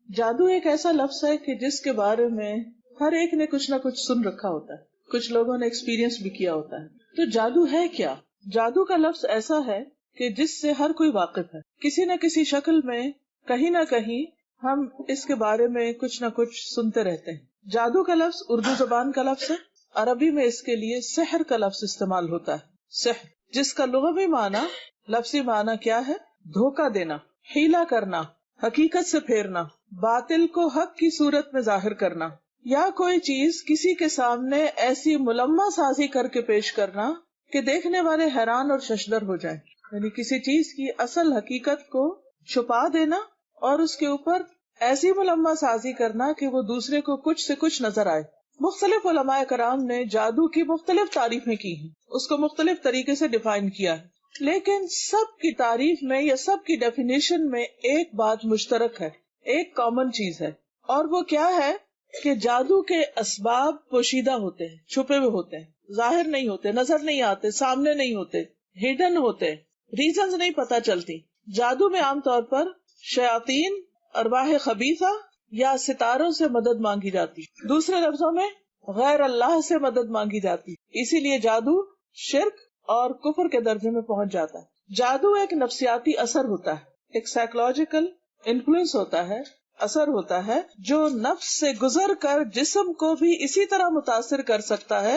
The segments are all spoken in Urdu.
جادو ایک ایسا لفظ ہے کہ جس کے بارے میں ہر ایک نے کچھ نہ کچھ سن رکھا ہوتا ہے، کچھ لوگوں نے ایکسپیرینس بھی کیا ہوتا ہے۔ تو جادو ہے کیا؟ جادو کا لفظ ایسا ہے کہ جس سے ہر کوئی واقف ہے، کسی نہ کسی شکل میں کہیں نہ کہیں ہم اس کے بارے میں کچھ نہ کچھ سنتے رہتے ہیں۔ جادو کا لفظ اردو زبان کا لفظ ہے، عربی میں اس کے لیے سحر کا لفظ استعمال ہوتا ہے، سحر، جس کا لغوی معنی، لفظی معنی کیا ہے؟ دھوکہ دینا، حیلہ کرنا، حقیقت سے پھیرنا، باطل کو حق کی صورت میں ظاہر کرنا، یا کوئی چیز کسی کے سامنے ایسی ملمہ سازی کر کے پیش کرنا کہ دیکھنے والے حیران اور ششدر ہو جائیں، یعنی کسی چیز کی اصل حقیقت کو چھپا دینا اور اس کے اوپر ایسی ملمہ سازی کرنا کہ وہ دوسرے کو کچھ سے کچھ نظر آئے۔ مختلف علماء کرام نے جادو کی مختلف تعریفیں کی ہیں، اس کو مختلف طریقے سے ڈیفائن کیا ہے، لیکن سب کی تعریف میں یا سب کی ڈیفینیشن میں ایک بات مشترک ہے، ایک کامن چیز ہے، اور وہ کیا ہے کہ جادو کے اسباب پوشیدہ ہوتے ہیں، چھپے ہوئے ہوتے ہیں، ظاہر نہیں ہوتے، نظر نہیں آتے، سامنے نہیں ہوتے، ہڈن ہوتے، ریزنز نہیں پتہ چلتی۔ جادو میں عام طور پر شیاطین، ارواح خبیثہ یا ستاروں سے مدد مانگی جاتی، دوسرے لفظوں میں غیر اللہ سے مدد مانگی جاتی، اسی لیے جادو شرک اور کفر کے درجے میں پہنچ جاتا ہے۔ جادو ایک نفسیاتی اثر ہوتا ہے، ایک سائیکولوجیکل انفلوئنس ہوتا ہے، اثر ہوتا ہے جو نفس سے گزر کر جسم کو بھی اسی طرح متاثر کر سکتا ہے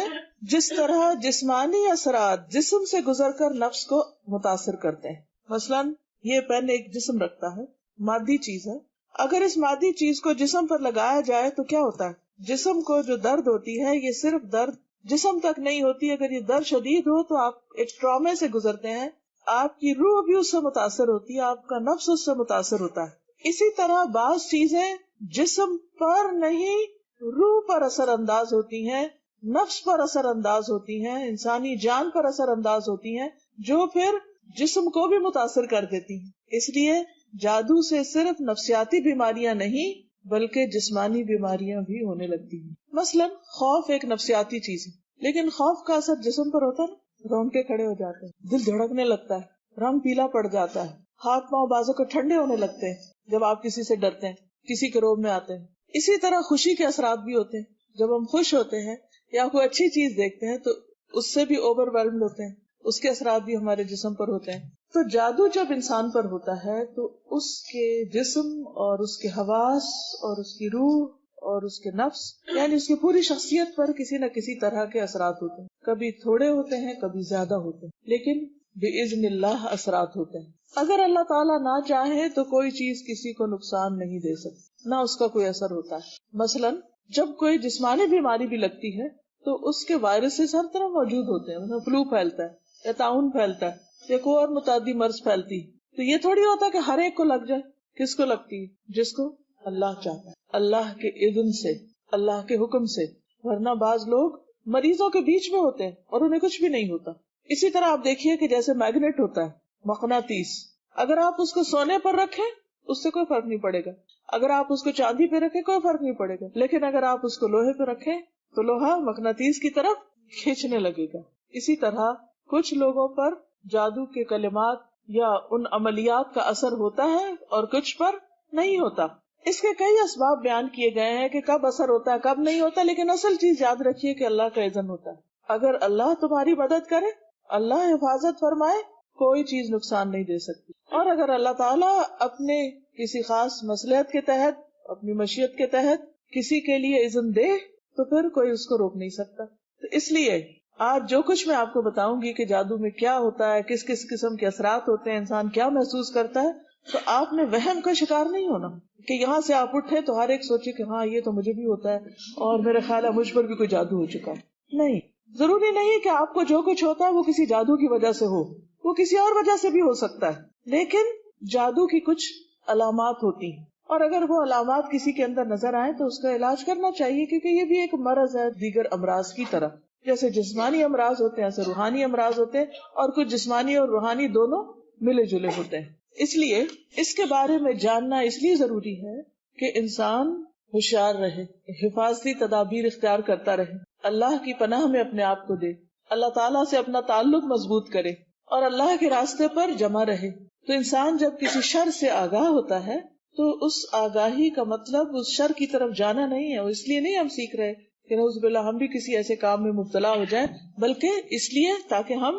جس طرح جسمانی اثرات جسم سے گزر کر نفس کو متاثر کرتے ہیں۔ مثلاً یہ پین ایک جسم رکھتا ہے، مادی چیز ہے، اگر اس مادی چیز کو جسم پر لگایا جائے تو کیا ہوتا ہے؟ جسم کو جو درد ہوتی ہے یہ صرف درد جسم تک نہیں ہوتی، اگر یہ درد شدید ہو تو آپ ایک ٹرامے سے گزرتے ہیں، آپ کی روح بھی اس سے متاثر ہوتی ہے، آپ کا نفس اس سے متاثر ہوتا ہے۔ اسی طرح بعض چیزیں جسم پر نہیں روح پر اثر انداز ہوتی ہیں، نفس پر اثر انداز ہوتی ہیں، انسانی جان پر اثر انداز ہوتی ہیں، جو پھر جسم کو بھی متاثر کر دیتی ہیں۔ اس لیے جادو سے صرف نفسیاتی بیماریاں نہیں بلکہ جسمانی بیماریاں بھی ہونے لگتی ہیں۔ مثلاً خوف ایک نفسیاتی چیز ہے، لیکن خوف کا اثر جسم پر ہوتا ہے، رونقیں کھڑے ہو جاتے ہیں، دل دھڑکنے لگتا ہے، رنگ پیلا پڑ جاتا ہے، ہاتھ پاؤں بازو کو ٹھنڈے ہونے لگتے ہیں جب آپ کسی سے ڈرتے ہیں، کسی کے روب میں آتے ہیں۔ اسی طرح خوشی کے اثرات بھی ہوتے ہیں، جب ہم خوش ہوتے ہیں یا کوئی اچھی چیز دیکھتے ہیں تو اس سے بھی اوور ویلمڈ ہوتے ہیں، اس کے اثرات بھی ہمارے جسم پر ہوتے ہیں۔ تو جادو جب انسان پر ہوتا ہے تو اس کے جسم اور اس کے حواس اور اس کی روح اور اس کے نفس یعنی اس کی پوری شخصیت پر کسی نہ کسی طرح کے اثرات ہوتے ہیں، کبھی تھوڑے ہوتے ہیں کبھی زیادہ ہوتے ہیں، لیکن بِإِذْنِ اللہ اثرات ہوتے ہیں۔ اگر اللہ تعالیٰ نہ چاہے تو کوئی چیز کسی کو نقصان نہیں دے سکتی، نہ اس کا کوئی اثر ہوتا ہے۔ مثلاً جب کوئی جسمانی بیماری بھی لگتی ہے تو اس کے وائرسز ہر طرح موجود ہوتے ہیں، مثلا فلو پھیلتا ہے یا طاعون پھیلتا ہے یا کوئی اور متعدی مرض پھیلتی ہے، تو یہ تھوڑی ہوتا کہ ہر ایک کو لگ جائے۔ کس کو لگتی ہے؟ جس کو اللہ چاہتا ہے، اللہ کے اذن سے، اللہ کے حکم سے، ورنہ بعض لوگ مریضوں کے بیچ میں ہوتے ہیں اور انہیں کچھ بھی نہیں ہوتا۔ اسی طرح آپ دیکھیے کہ جیسے میگنیٹ ہوتا ہے، مقناطیس، اگر آپ اس کو سونے پر رکھیں اس سے کوئی فرق نہیں پڑے گا، اگر آپ اس کو چاندی پہ رکھیں کوئی فرق نہیں پڑے گا، لیکن اگر آپ اس کو لوہے پہ رکھیں تو لوہا مقناطیس کی طرف کھینچنے لگے گا۔ اسی طرح کچھ لوگوں پر جادو کے کلمات یا ان عملیات کا اثر ہوتا ہے اور کچھ پر نہیں ہوتا۔ اس کے کئی اسباب بیان کیے گئے ہیں کہ کب اثر ہوتا ہے کب نہیں ہوتا، لیکن اصل چیز یاد رکھیے کہ اللہ کا اذن ہوتا ہے۔ اگر اللہ تمہاری مدد کرے، اللہ حفاظت فرمائے، کوئی چیز نقصان نہیں دے سکتی، اور اگر اللہ تعالیٰ اپنے کسی خاص مصلحت کے تحت، اپنی مشیت کے تحت کسی کے لیے اذن دے تو پھر کوئی اس کو روک نہیں سکتا۔ تو اس لیے آج جو کچھ میں آپ کو بتاؤں گی کہ جادو میں کیا ہوتا ہے، کس کس قسم کے اثرات ہوتے ہیں، انسان کیا محسوس کرتا ہے، تو آپ نے وہم کا شکار نہیں ہونا کہ یہاں سے آپ اٹھے تو ہر ایک سوچے کہ ہاں یہ تو مجھے بھی ہوتا ہے اور میرا خیال ہے مجھ پر بھی کوئی جادو ہو چکا ہے۔ نہیں، ضروری نہیں کہ آپ کو جو کچھ ہوتا ہے وہ کسی جادو کی وجہ سے ہو، وہ کسی اور وجہ سے بھی ہو سکتا ہے، لیکن جادو کی کچھ علامات ہوتی ہیں، اور اگر وہ علامات کسی کے اندر نظر آئیں تو اس کا علاج کرنا چاہیے، کیونکہ یہ بھی ایک مرض ہے دیگر امراض کی طرح۔ جیسے جسمانی امراض ہوتے ہیں ایسے روحانی امراض ہوتے ہیں، اور کچھ جسمانی اور روحانی دونوں ملے جلے ہوتے ہیں۔ اس لیے اس کے بارے میں جاننا اس لیے ضروری ہے کہ انسان ہوشیار رہے، حفاظتی تدابیر اختیار کرتا رہے، اللہ کی پناہ میں اپنے آپ کو دے، اللہ تعالیٰ سے اپنا تعلق مضبوط کرے اور اللہ کے راستے پر جمع رہے۔ تو انسان جب کسی شر سے آگاہ ہوتا ہے تو اس آگاہی کا مطلب اس شر کی طرف جانا نہیں ہے. اس لیے نہیں ہم سیکھ رہے کہ نعوذ باللہ ہم بھی کسی ایسے کام میں مبتلا ہو جائیں، بلکہ اس لیے تاکہ ہم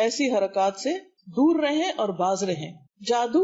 ایسی حرکات سے دور رہیں اور باز رہیں. جادو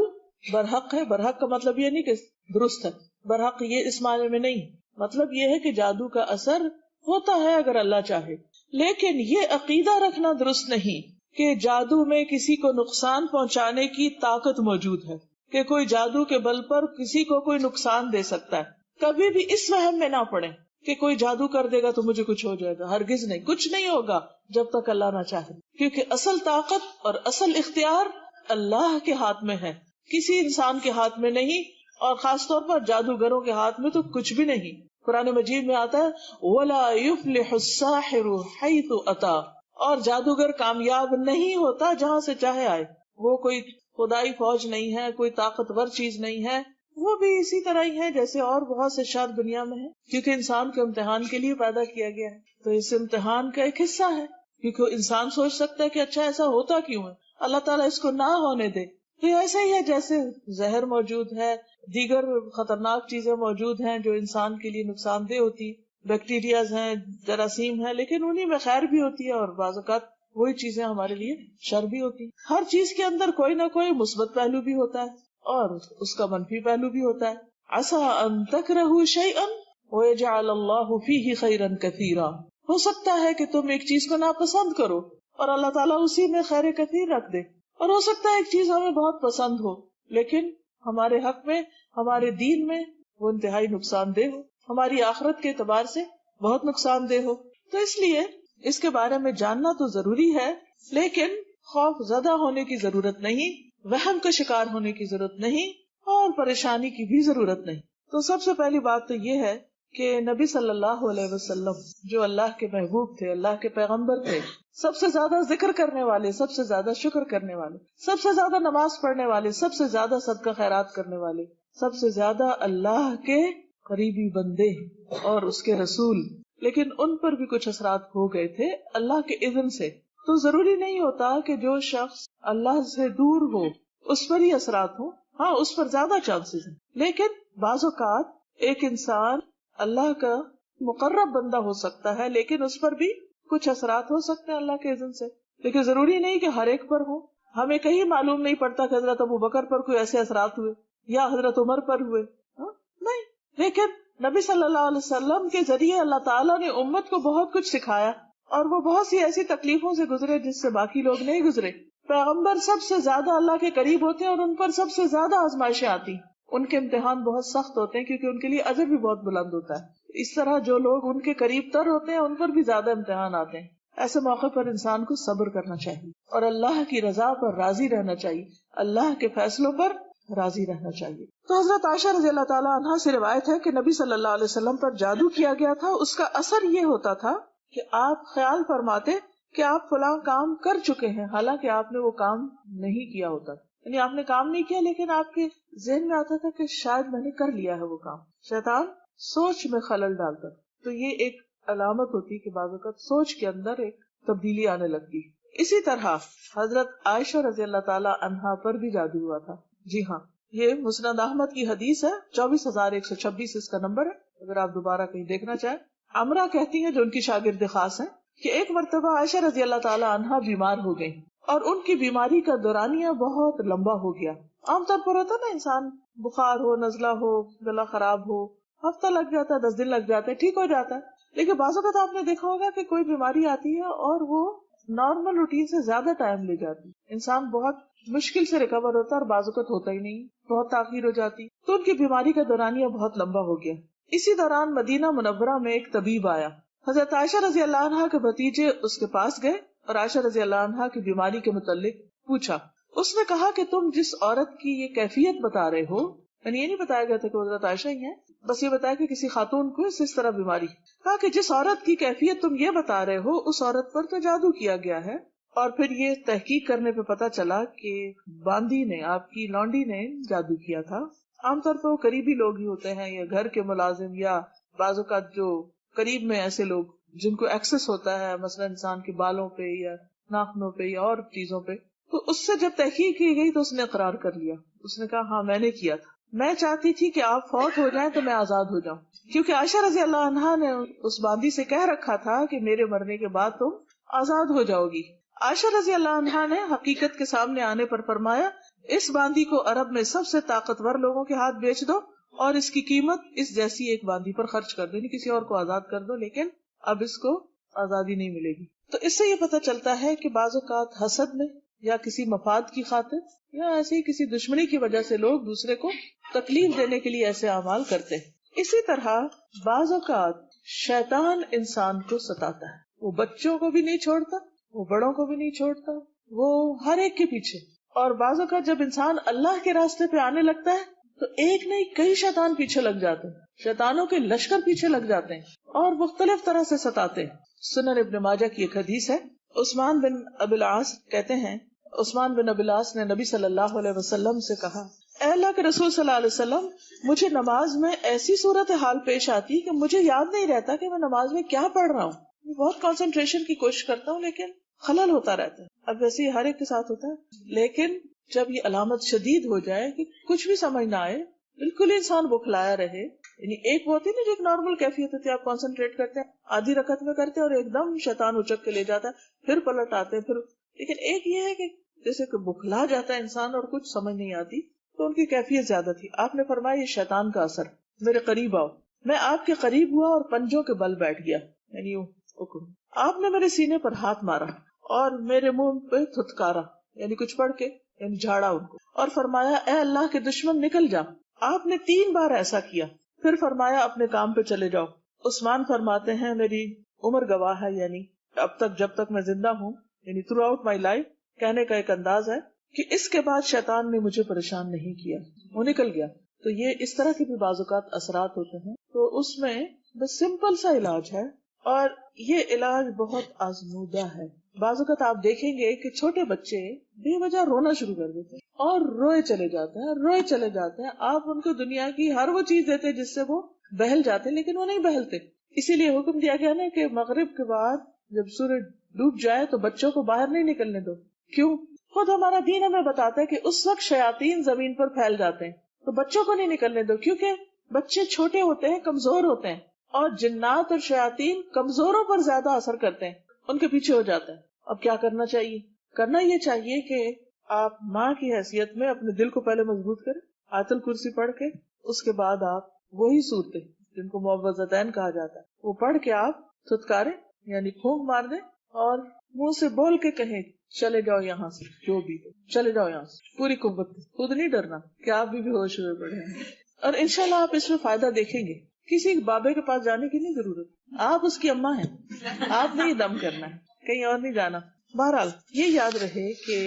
برحق ہے. برحق کا مطلب یہ نہیں کہ درست ہے، برحق یہ اس معنی میں نہیں. مطلب یہ ہے کہ جادو کا اثر ہوتا ہے اگر اللہ چاہے، لیکن یہ عقیدہ رکھنا درست نہیں کہ جادو میں کسی کو نقصان پہنچانے کی طاقت موجود ہے، کہ کوئی جادو کے بل پر کسی کو کوئی نقصان دے سکتا ہے. کبھی بھی اس وہم میں نہ پڑے کہ کوئی جادو کر دے گا تو مجھے کچھ ہو جائے گا. ہرگز نہیں، کچھ نہیں ہوگا جب تک اللہ نہ چاہے، کیونکہ اصل طاقت اور اصل اختیار اللہ کے ہاتھ میں ہے، کسی انسان کے ہاتھ میں نہیں، اور خاص طور پر جادوگروں کے ہاتھ میں تو کچھ بھی نہیں. قرآن مجید میں آتا ہے وَلَا يُفْلِحُ السَّاحِرُ حَيْثُ أَتَى، اور جادوگر کامیاب نہیں ہوتا جہاں سے چاہے آئے. وہ کوئی خدائی فوج نہیں ہے، کوئی طاقتور چیز نہیں ہے، وہ بھی اسی طرح ہی ہے جیسے اور بہت سے شر دنیا میں ہے، کیونکہ انسان کو امتحان کے لیے پیدا کیا گیا ہے. تو اس امتحان کا ایک حصہ ہے، کیونکہ انسان سوچ سکتا ہے کہ اچھا ایسا ہوتا کیوں ہے، اللہ تعالیٰ اس کو نہ ہونے دے. تو ایسا ہی ہے جیسے زہر موجود ہے، دیگر خطرناک چیزیں موجود ہیں جو انسان کے لیے نقصان دہ ہوتی، بیکٹیریاز ہیں، جراثیم ہیں، لیکن انہی میں خیر بھی ہوتی ہے اور بعض اوقات وہی چیزیں ہمارے لیے شر بھی ہوتی. ہر چیز کے اندر کوئی نہ کوئی مثبت پہلو بھی ہوتا ہے اور اس کا منفی پہلو بھی ہوتا ہے. عسى ان تکرہوا شیئا ویجعل اللہ فیہ خیرا کثیرا، ہو سکتا ہے کہ تم ایک چیز کو ناپسند کرو اور اللہ تعالیٰ اسی میں خیر کثیر رکھ دے، اور ہو سکتا ہے ایک چیز ہمیں بہت پسند ہو لیکن ہمارے حق میں، ہمارے دین میں وہ انتہائی نقصان دہ ہو، ہماری آخرت کے اعتبار سے بہت نقصان دہ ہو. تو اس لیے اس کے بارے میں جاننا تو ضروری ہے، لیکن خوف زدہ ہونے کی ضرورت نہیں، وہم کا شکار ہونے کی ضرورت نہیں، اور پریشانی کی بھی ضرورت نہیں. تو سب سے پہلی بات تو یہ ہے کہ نبی صلی اللہ علیہ وسلم جو اللہ کے محبوب تھے، اللہ کے پیغمبر تھے، سب سے زیادہ ذکر کرنے والے، سب سے زیادہ شکر کرنے والے، سب سے زیادہ نماز پڑھنے والے، سب سے زیادہ صدقہ خیرات کرنے والے، سب سے زیادہ اللہ کے قریبی بندے اور اس کے رسول، لیکن ان پر بھی کچھ اثرات ہو گئے تھے اللہ کے اذن سے. تو ضروری نہیں ہوتا کہ جو شخص اللہ سے دور ہو اس پر ہی اثرات ہوں، ہاں اس پر زیادہ چانسز ہیں، لیکن بعض اوقات ایک انسان اللہ کا مقرب بندہ ہو سکتا ہے لیکن اس پر بھی کچھ اثرات ہو سکتے ہیں اللہ کے اذن سے، لیکن ضروری نہیں کہ ہر ایک پر ہو. ہمیں کہیں معلوم نہیں پڑتا کہ حضرت ابو بکر پر کوئی ایسے اثرات ہوئے یا حضرت عمر پر ہوئے، نہیں، لیکن نبی صلی اللہ علیہ وسلم کے ذریعے اللہ تعالیٰ نے امت کو بہت کچھ سکھایا اور وہ بہت سی ایسی تکلیفوں سے گزرے جس سے باقی لوگ نہیں گزرے. پیغمبر سب سے زیادہ اللہ کے قریب ہوتے ہیں اور ان پر سب سے زیادہ آزمائشیں آتی، ان کے امتحان بہت سخت ہوتے ہیں کیونکہ ان کے لیے اجر بھی بہت بلند ہوتا ہے. اس طرح جو لوگ ان کے قریب تر ہوتے ہیں ان پر بھی زیادہ امتحان آتے ہیں. ایسے موقع پر انسان کو صبر کرنا چاہیے اور اللہ کی رضا پر راضی رہنا چاہیے، اللہ کے فیصلوں پر راضی رہنا چاہیے. تو حضرت عائشہ رضی اللہ تعالیٰ عنہا سے روایت ہے کہ نبی صلی اللہ علیہ وسلم پر جادو کیا گیا تھا. اس کا اثر یہ ہوتا تھا کہ آپ خیال فرماتے کہ آپ فلاں کام کر چکے ہیں حالانکہ آپ نے وہ کام نہیں کیا ہوتا، یعنی آپ نے کام نہیں کیا لیکن آپ کے ذہن میں آتا تھا کہ شاید میں نے کر لیا ہے وہ کام. شیطان سوچ میں خلل ڈالتا، تو یہ ایک علامت ہوتی کہ بعض اوقات سوچ کے اندر ایک تبدیلی آنے لگتی. اسی طرح حضرت عائشہ رضی اللہ تعالی عنہا پر بھی جادو ہوا تھا. جی ہاں، یہ مسند احمد کی حدیث ہے، 24,126 اس کا نمبر ہے، اگر آپ دوبارہ کہیں دیکھنا چاہیں. عمرہ کہتی ہیں جو ان کی شاگرد خاص ہیں کہ ایک مرتبہ عائشہ رضی اللہ تعالی عنہا بیمار ہو گئی اور ان کی بیماری کا دورانیہ بہت لمبا ہو گیا. عام طور پر ہوتا نا انسان بخار ہو، نزلہ ہو، گلا خراب ہو، ہفتہ لگ جاتا ہے، 10 دن لگ جاتے ہیں، ٹھیک ہو جاتا ہے. لیکن بعض اوقات آپ نے دیکھا ہوگا کہ کوئی بیماری آتی ہے اور وہ نارمل روٹین سے زیادہ ٹائم لے جاتی، انسان بہت مشکل سے ریکور ہوتا ہے اور بعض اوقات ہوتا ہی نہیں، بہت تاخیر ہو جاتی. تو ان کی بیماری کا دورانیہ بہت لمبا ہو گیا. اسی دوران مدینہ منورہ میں ایک طبیب آیا. حضرت عائشہ رضی اللہ عنہا کے بھتیجے اس کے پاس گئے اور عائشہ رضی اللہ عنہا کی بیماری کے متعلق پوچھا. اس نے کہا کہ تم جس عورت کی یہ کیفیت بتا رہے ہو، یعنی یہ نہیں بتایا گیا تھا کہ حضرت عائشہ ہی ہیں، بس یہ بتایا کہ کسی خاتون کو اس طرح بیماری. کہا کہ جس عورت کی کیفیت تم یہ بتا رہے ہو اس عورت پر تو جادو کیا گیا ہے. اور پھر یہ تحقیق کرنے پہ پتا چلا کہ باندی نے، آپ کی لونڈی نے جادو کیا تھا. عام طور پر وہ قریبی لوگ ہی ہوتے ہیں یا گھر کے ملازم یا بعض اوقات جو قریب میں ایسے لوگ جن کو ایکسس ہوتا ہے مثلا انسان کے بالوں پہ یا ناخنوں پہ یا اور چیزوں پہ. تو اس سے جب تحقیق کی گئی تو اس نے اقرار کر لیا، اس نے کہا ہاں میں نے کیا تھا. میں چاہتی تھی کہ آپ فوت ہو جائیں تو میں آزاد ہو جاؤں، کیونکہ عائشہ رضی اللہ عنہا نے اس باندی سے کہہ رکھا تھا کہ میرے مرنے کے بعد تم آزاد ہو جاؤ گی۔ عائشہ رضی اللہ عنہا نے حقیقت کے سامنے آنے پر فرمایا اس باندی کو عرب میں سب سے طاقتور لوگوں کے ہاتھ بیچ دو اور اس کی قیمت اس جیسی ایک باندی پر خرچ کر دو، یعنی کسی اور کو آزاد کر دو، لیکن اب اس کو آزادی نہیں ملے گی۔ تو اس سے یہ پتہ چلتا ہے کہ بعض اوقات حسد میں یا کسی مفاد کی خاطر یا ایسے ہی کسی دشمنی کی وجہ سے لوگ دوسرے کو تکلیف دینے کے لیے ایسے اعمال کرتے ہیں۔ اسی طرح بعض اوقات شیطان انسان کو ستاتا ہے، وہ بچوں کو بھی نہیں چھوڑتا، وہ بڑوں کو بھی نہیں چھوڑتا، وہ ہر ایک کے پیچھے۔ اور بعض اوقات جب انسان اللہ کے راستے پہ آنے لگتا ہے تو ایک نہیں کئی شیطان پیچھے لگ جاتے ہیں، شیطانوں کے لشکر پیچھے لگ جاتے ہیں اور مختلف طرح سے ستاتے ہیں۔ سنن ابن ماجہ کی ایک حدیث ہے، عثمان بن ابی العاص کہتے ہیں، عثمان بن ابی العاص نے نبی صلی اللہ علیہ وسلم سے کہا، اے اللہ کے رسول صلی اللہ علیہ وسلم، مجھے نماز میں ایسی صورتحال پیش آتی کہ مجھے یاد نہیں رہتا کہ میں نماز میں کیا پڑھ رہا ہوں، بہت کنسنٹریشن کی کوشش کرتا ہوں لیکن خلل ہوتا رہتا ہے۔ اب ویسے ہی ہر ایک کے ساتھ ہوتا ہے، لیکن جب یہ علامت شدید ہو جائے کہ کچھ بھی سمجھ نہ آئے، بالکل انسان بکھلایا رہے، یعنی ایک وہ ہوتی ہے نا جو ایک نارمل کیفیت ہوتی ہے، آپ کنسنٹریٹ کرتے ہیں آدھی رکعت میں کرتے ہیں اور ایک دم شیطان اچک کے لے جاتا ہے، پھر پلٹ آتے ہیں، پھر لیکن ایک یہ ہے کہ جیسے کہ بکھلا جاتا ہے انسان اور کچھ سمجھ نہیں آتی، تو ان کی کیفیت زیادہ تھی۔ آپ نے فرمایا یہ شیطان کا اثر، میرے قریب آؤ۔ میں آپ کے قریب ہوا اور پنجوں کے بل بیٹھ گیا، یعنی آپ نے میرے سینے پر ہاتھ مارا اور میرے منہ پہ تھتکارا، یعنی کچھ پڑھ کے یعنی جھاڑا ان کو، اور فرمایا اے اللہ کے دشمن نکل جا۔ آپ نے 3 بار ایسا کیا، پھر فرمایا اپنے کام پہ چلے جاؤ۔ عثمان فرماتے ہیں میری عمر گواہ ہے، یعنی اب تک جب تک میں زندہ ہوں، یعنی تھرو آؤٹ مائی لائف، کہنے کا ایک انداز ہے کہ اس کے بعد شیطان نے مجھے پریشان نہیں کیا، وہ نکل گیا۔ تو یہ اس طرح کے بھی بعض اوقات اثرات ہوتے ہیں، تو اس میں بس سمپل سا علاج ہے، اور یہ علاج بہت آزمودہ ہے۔ بعض اوقات آپ دیکھیں گے کہ چھوٹے بچے بے وجہ رونا شروع کر دیتے ہیں اور روئے چلے جاتے ہیں، روئے چلے جاتے ہیں، آپ ان کو دنیا کی ہر وہ چیز دیتے جس سے وہ بہل جاتے ہیں، لیکن وہ نہیں بہلتے۔ اسی لیے حکم دیا گیا نا کہ مغرب کے بعد جب سورج ڈوب جائے تو بچوں کو باہر نہیں نکلنے دو۔ کیوں؟ خود ہمارا دین ہمیں بتاتا ہے کہ اس وقت شیاطین زمین پر پھیل جاتے ہیں، تو بچوں کو نہیں نکلنے دو، کیونکہ بچے چھوٹے ہوتے ہیں، کمزور ہوتے ہیں، اور جنات اور شیاطین کمزوروں پر زیادہ اثر کرتے ہیں، ان کے پیچھے ہو جاتے ہیں۔ اب کیا کرنا چاہیے؟ کرنا یہ چاہیے کہ آپ ماں کی حیثیت میں اپنے دل کو پہلے مضبوط کریں، آیت الکرسی پڑھ کے، اس کے بعد آپ وہی صورتیں جن کو معوذتین کہا جاتا ہے وہ پڑھ کے آپ تھتکاریں، یعنی پھونک مار دیں اور منہ سے بول کے کہیں چلے جاؤ یہاں سے، جو بھی چلے جاؤ یہاں سے، پوری قوت، خود نہیں ڈرنا کہ آپ بھی ہوش ہوئے پڑے ہیں۔ اور انشاءاللہ آپ اس میں فائدہ دیکھیں گے۔ کسی بابے کے پاس جانے کی نہیں ضرورت، آپ اس کی اماں ہیں، آپ نے ہی دم کرنا ہے، کہیں اور نہیں جانا۔ بہرحال یہ یاد رہے کہ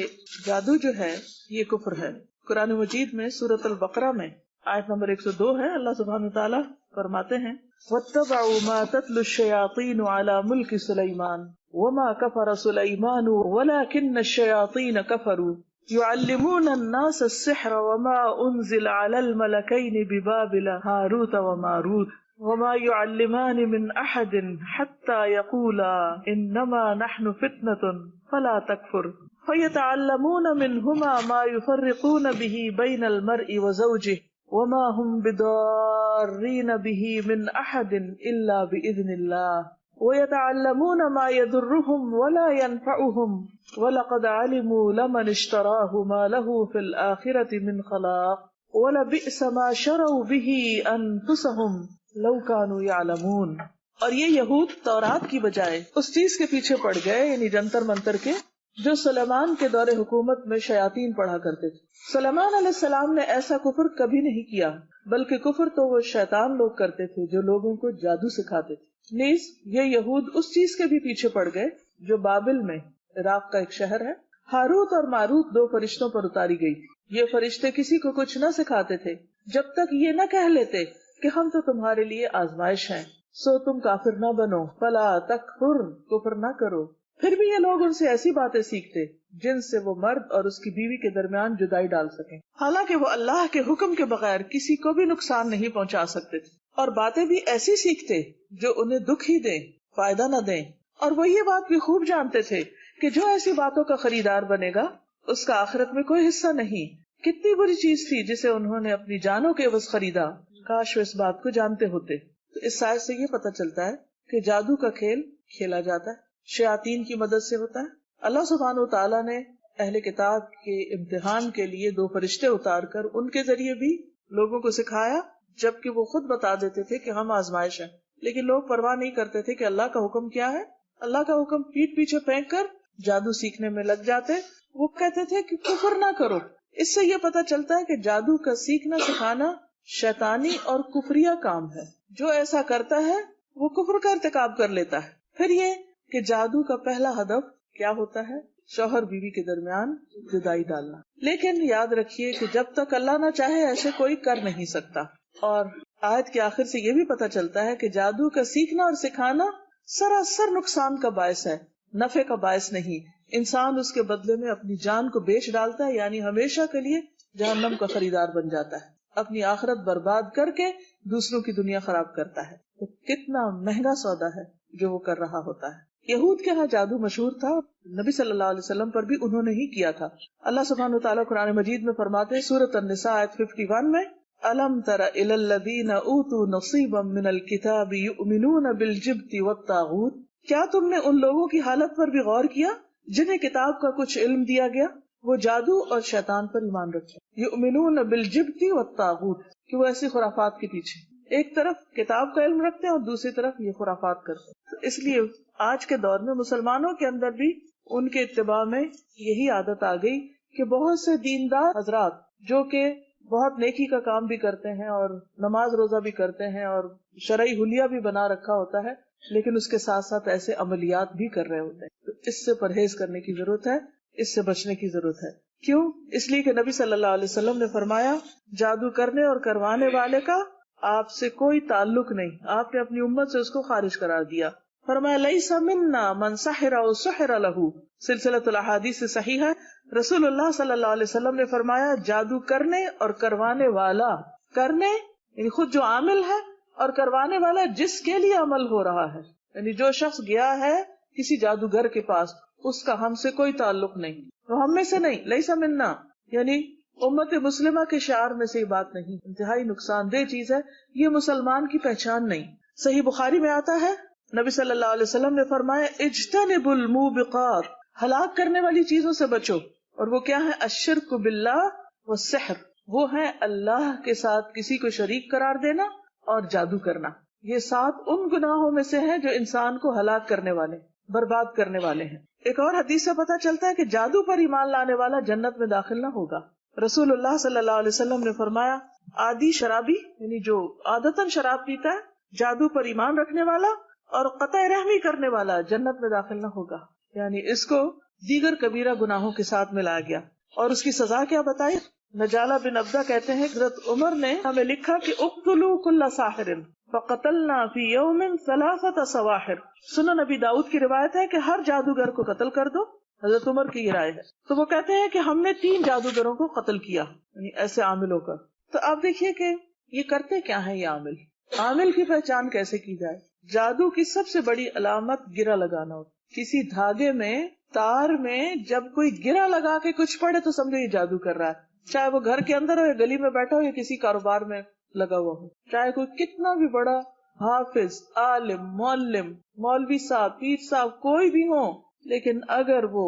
جادو جو ہے یہ کفر ہے۔ قرآن مجید میں سورۃ البقرہ میں آیت نمبر 102 ہے، اللہ سبحانہ وتعالی فرماتے ہیں وَاتَّبَعُوا مَا تَتْلُو الشَّيَاطِينُ عَلَى مُلْكِ سُلَيْمَانَ وَمَا كَفَرَ سُلَيْمَانُ وَلَكِنَّ الشَّيَاطِينَ كَفَرُوا يُعَلِّمُونَ النَّاسَ السِّحْرَ وَمَا أُنزِلَ عَلَى الْمَلَكَيْنِ بِبَابِلَ هَارُوتَ وَمَارُوتَ وَمَا يُعَلِّمَانِ مِنْ أَحَدٍ حَتَّى يَقُولَا إِنَّمَا نَحْنُ فِتْنَةٌ فَلَا تَكْفُرْ فَيَتَعَلَّمُونَ مِنْهُمَا مَا يُفَرِّقُونَ بِهِ بَيْنَ الْمَرْءِ وَزَوْجِهِ وَمَا هُمْ بِضَارِّينَ بِهِ مِنْ أَحَدٍ إِلَّا بِإِذْنِ اللَّهِ وَيَتَعَلَّمُونَ مَا يَضُرُّهُمْ وَلَا يَنفَعُهُمْ وَلَقَدْ عَلِمُوا لَمَنِ اشْتَرَاهُ مَا لَهُ فِي الْآخِرَةِ مِنْ خَلَاقٍ وَلَبِئْسَ مَا شَرَوْا بِهِ أَنفُسَهُمْ لَوْ كَانُوا يَعْلَمُونَ۔ اور یہ یہود تورات کی بجائے اس چیز کے پیچھے پڑ گئے، یعنی جنتر منتر کے، جو سلیمان کے دور حکومت میں شیاطین پڑھا کرتے تھے۔ سلیمان علیہ السلام نے ایسا کفر کبھی نہیں کیا، بلکہ کفر تو وہ شیطان لوگ کرتے تھے جو لوگوں کو جادو سکھاتے تھے۔ نیز یہ یہود اس چیز کے بھی پیچھے پڑ گئے جو بابل میں، عراق کا ایک شہر ہے، ہاروت اور ماروت 2 فرشتوں پر اتاری گئی۔ یہ فرشتے کسی کو کچھ نہ سکھاتے تھے جب تک یہ نہ کہہ لیتے کہ ہم تو تمہارے لیے آزمائش ہیں، سو تم کافر نہ بنو، فلا تکفر، کفر نہ کرو۔ پھر بھی یہ لوگ ان سے ایسی باتیں سیکھتے جن سے وہ مرد اور اس کی بیوی کے درمیان جدائی ڈال سکیں، حالانکہ وہ اللہ کے حکم کے بغیر کسی کو بھی نقصان نہیں پہنچا سکتے تھے، اور باتیں بھی ایسی سیکھتے جو انہیں دکھ ہی دیں، فائدہ نہ دیں۔ اور وہ یہ بات بھی خوب جانتے تھے کہ جو ایسی باتوں کا خریدار بنے گا اس کا آخرت میں کوئی حصہ نہیں، کتنی بری چیز تھی جسے انہوں نے اپنی جانوں کے عوض خریدا، کاش وہ اس بات کو جانتے ہوتے۔ تو اس آیت سے یہ پتہ چلتا ہے کہ جادو کا کھیل کھیلا جاتا ہے، شیاطین کی مدد سے ہوتا ہے۔ اللہ سبحانہ و تعالیٰ نے اہل کتاب کے امتحان کے لیے 2 فرشتے اتار کر ان کے ذریعے بھی لوگوں کو سکھایا، جبکہ وہ خود بتا دیتے تھے کہ ہم آزمائش ہیں، لیکن لوگ پرواہ نہیں کرتے تھے کہ اللہ کا حکم کیا ہے۔ اللہ کا حکم پیٹ پیچھے پھینک کر جادو سیکھنے میں لگ جاتے۔ وہ کہتے تھے کہ کفر نہ کرو۔ اس سے یہ پتہ چلتا ہے کہ جادو کا سیکھنا سکھانا شیطانی اور کفریہ کام ہے۔ جو ایسا کرتا ہے وہ کفر کا ارتکاب کر لیتا ہے۔ پھر یہ کہ جادو کا پہلا ہدف کیا ہوتا ہے؟ شوہر بیوی کے درمیان جدائی ڈالنا۔ لیکن یاد رکھیے کہ جب تک اللہ نہ چاہے ایسے کوئی کر نہیں سکتا۔ اور آیت کے آخر سے یہ بھی پتہ چلتا ہے کہ جادو کا سیکھنا اور سکھانا سراسر نقصان کا باعث ہے، نفع کا باعث نہیں۔ انسان اس کے بدلے میں اپنی جان کو بیچ ڈالتا ہے، یعنی ہمیشہ کے لیے جہنم کا خریدار بن جاتا ہے، اپنی آخرت برباد کر کے دوسروں کی دنیا خراب کرتا ہے۔ تو کتنا مہنگا سودا ہے جو وہ کر رہا ہوتا ہے۔ یہود کے ہاں جادو مشہور تھا، نبی صلی اللہ علیہ وسلم پر بھی انہوں نے ہی کیا تھا۔ اللہ سبحانہ وتعالیٰ قرآن مجید میں فرماتے ہیں سورۃ النساء آیت 51 میں، أَلَمْ تَرَ إِلَى الَّذِينَ أُوتُوا نَصِيبًا مِنَ الْكِتَابِ يُؤْمِنُونَ بِالْجِبْتِ وَالطَّاغُوتِ، کیا تم نے ان لوگوں کی حالت پر بھی غور کیا جنہیں کتاب کا کچھ علم دیا گیا، وہ جادو اور شیطان پر ایمان رکھتے؟ یؤمنون بالجبت والطاغوت، کہ وہ ایسی خرافات کے پیچھے ایک طرف کتاب کا علم رکھتے ہیں اور دوسری طرف یہ خرافات کرتے ہیں۔ تو اس لیے آج کے دور میں مسلمانوں کے اندر بھی ان کے اتباع میں یہی عادت آ گئی کہ بہت سے دیندار حضرات جو کہ بہت نیکی کا کام بھی کرتے ہیں اور نماز روزہ بھی کرتے ہیں اور شرعی حلیہ بھی بنا رکھا ہوتا ہے، لیکن اس کے ساتھ ساتھ ایسے عملیات بھی کر رہے ہوتے ہیں۔ تو اس سے پرہیز کرنے کی ضرورت ہے، اس سے بچنے کی ضرورت ہے۔ کیوں؟ اس لیے کہ نبی صلی اللہ علیہ وسلم نے فرمایا جادو کرنے اور کروانے والے کا آپ سے کوئی تعلق نہیں، آپ نے اپنی امت سے اس کو خارج قرار دیا۔ فرمایا لیس منا من سحر او سحر له، سلسلۃ الاحادیث صحیح ہے۔ رسول اللہ صلی اللہ علیہ وسلم نے فرمایا جادو کرنے اور کروانے والا، کرنے یعنی خود جو عامل ہے، اور کروانے والا جس کے لیے عمل ہو رہا ہے، یعنی جو شخص گیا ہے کسی جادوگر کے پاس، اس کا ہم سے کوئی تعلق نہیں، وہ ہم میں سے نہیں۔ لیس منا یعنی امت مسلمہ کے شعار میں سے یہ بات نہیں، انتہائی نقصان دہ چیز ہے، یہ مسلمان کی پہچان نہیں۔ صحیح بخاری میں آتا ہے نبی صلی اللہ علیہ وسلم نے فرمایا اجتنبوا الموبقات، ہلاک کرنے والی چیزوں سے بچو، اور وہ کیا ہے؟ الشرک باللہ والسحر، وہ ہے اللہ کے ساتھ کسی کو شریک قرار دینا اور جادو کرنا۔ یہ 7 ان گناہوں میں سے ہیں جو انسان کو ہلاک کرنے والے، برباد کرنے والے ہیں۔ ایک اور حدیث سے پتہ چلتا ہے کہ جادو پر ایمان لانے والا جنت میں داخل نہ ہوگا۔ رسول اللہ صلی اللہ علیہ وسلم نے فرمایا عادی شرابی یعنی جو عادتاً شراب پیتا ہے، جادو پر ایمان رکھنے والا اور قطع رحمی کرنے والا جنت میں داخل نہ ہوگا، یعنی اس کو دیگر کبیرہ گناہوں کے ساتھ ملایا گیا۔ اور اس کی سزا کیا بتائی؟ نجالہ بن عبدہ کہتے ہیں حضرت عمر نے ہمیں لکھا کہ اقتلوا کل ساحر فقتلنا فی یوم 3 سواحر۔ سنن نبی داؤد کی روایت ہے کہ ہر جادوگر کو قتل کر دو، حضرت عمر کی یہ رائے ہے۔ تو وہ کہتے ہیں کہ ہم نے 3 جادوگروں کو قتل کیا، یعنی ایسے عامل ہو کر۔ تو آپ دیکھیے کہ یہ کرتے کیا ہیں، یہ عامل، عامل کی پہچان کیسے کی جائے؟ جادو کی سب سے بڑی علامت گرہ لگانا ہوتا۔ کسی دھاگے میں، تار میں جب کوئی گرہ لگا کے کچھ پڑے تو سمجھو یہ جادو کر رہا ہے، چاہے وہ گھر کے اندر ہو یا گلی میں بیٹھا ہو یا کسی کاروبار میں لگا ہوا ہو، چاہے کوئی کتنا بھی بڑا حافظ، عالم، معلم، مولوی صاحب، پیر صاحب کوئی بھی ہو، لیکن اگر وہ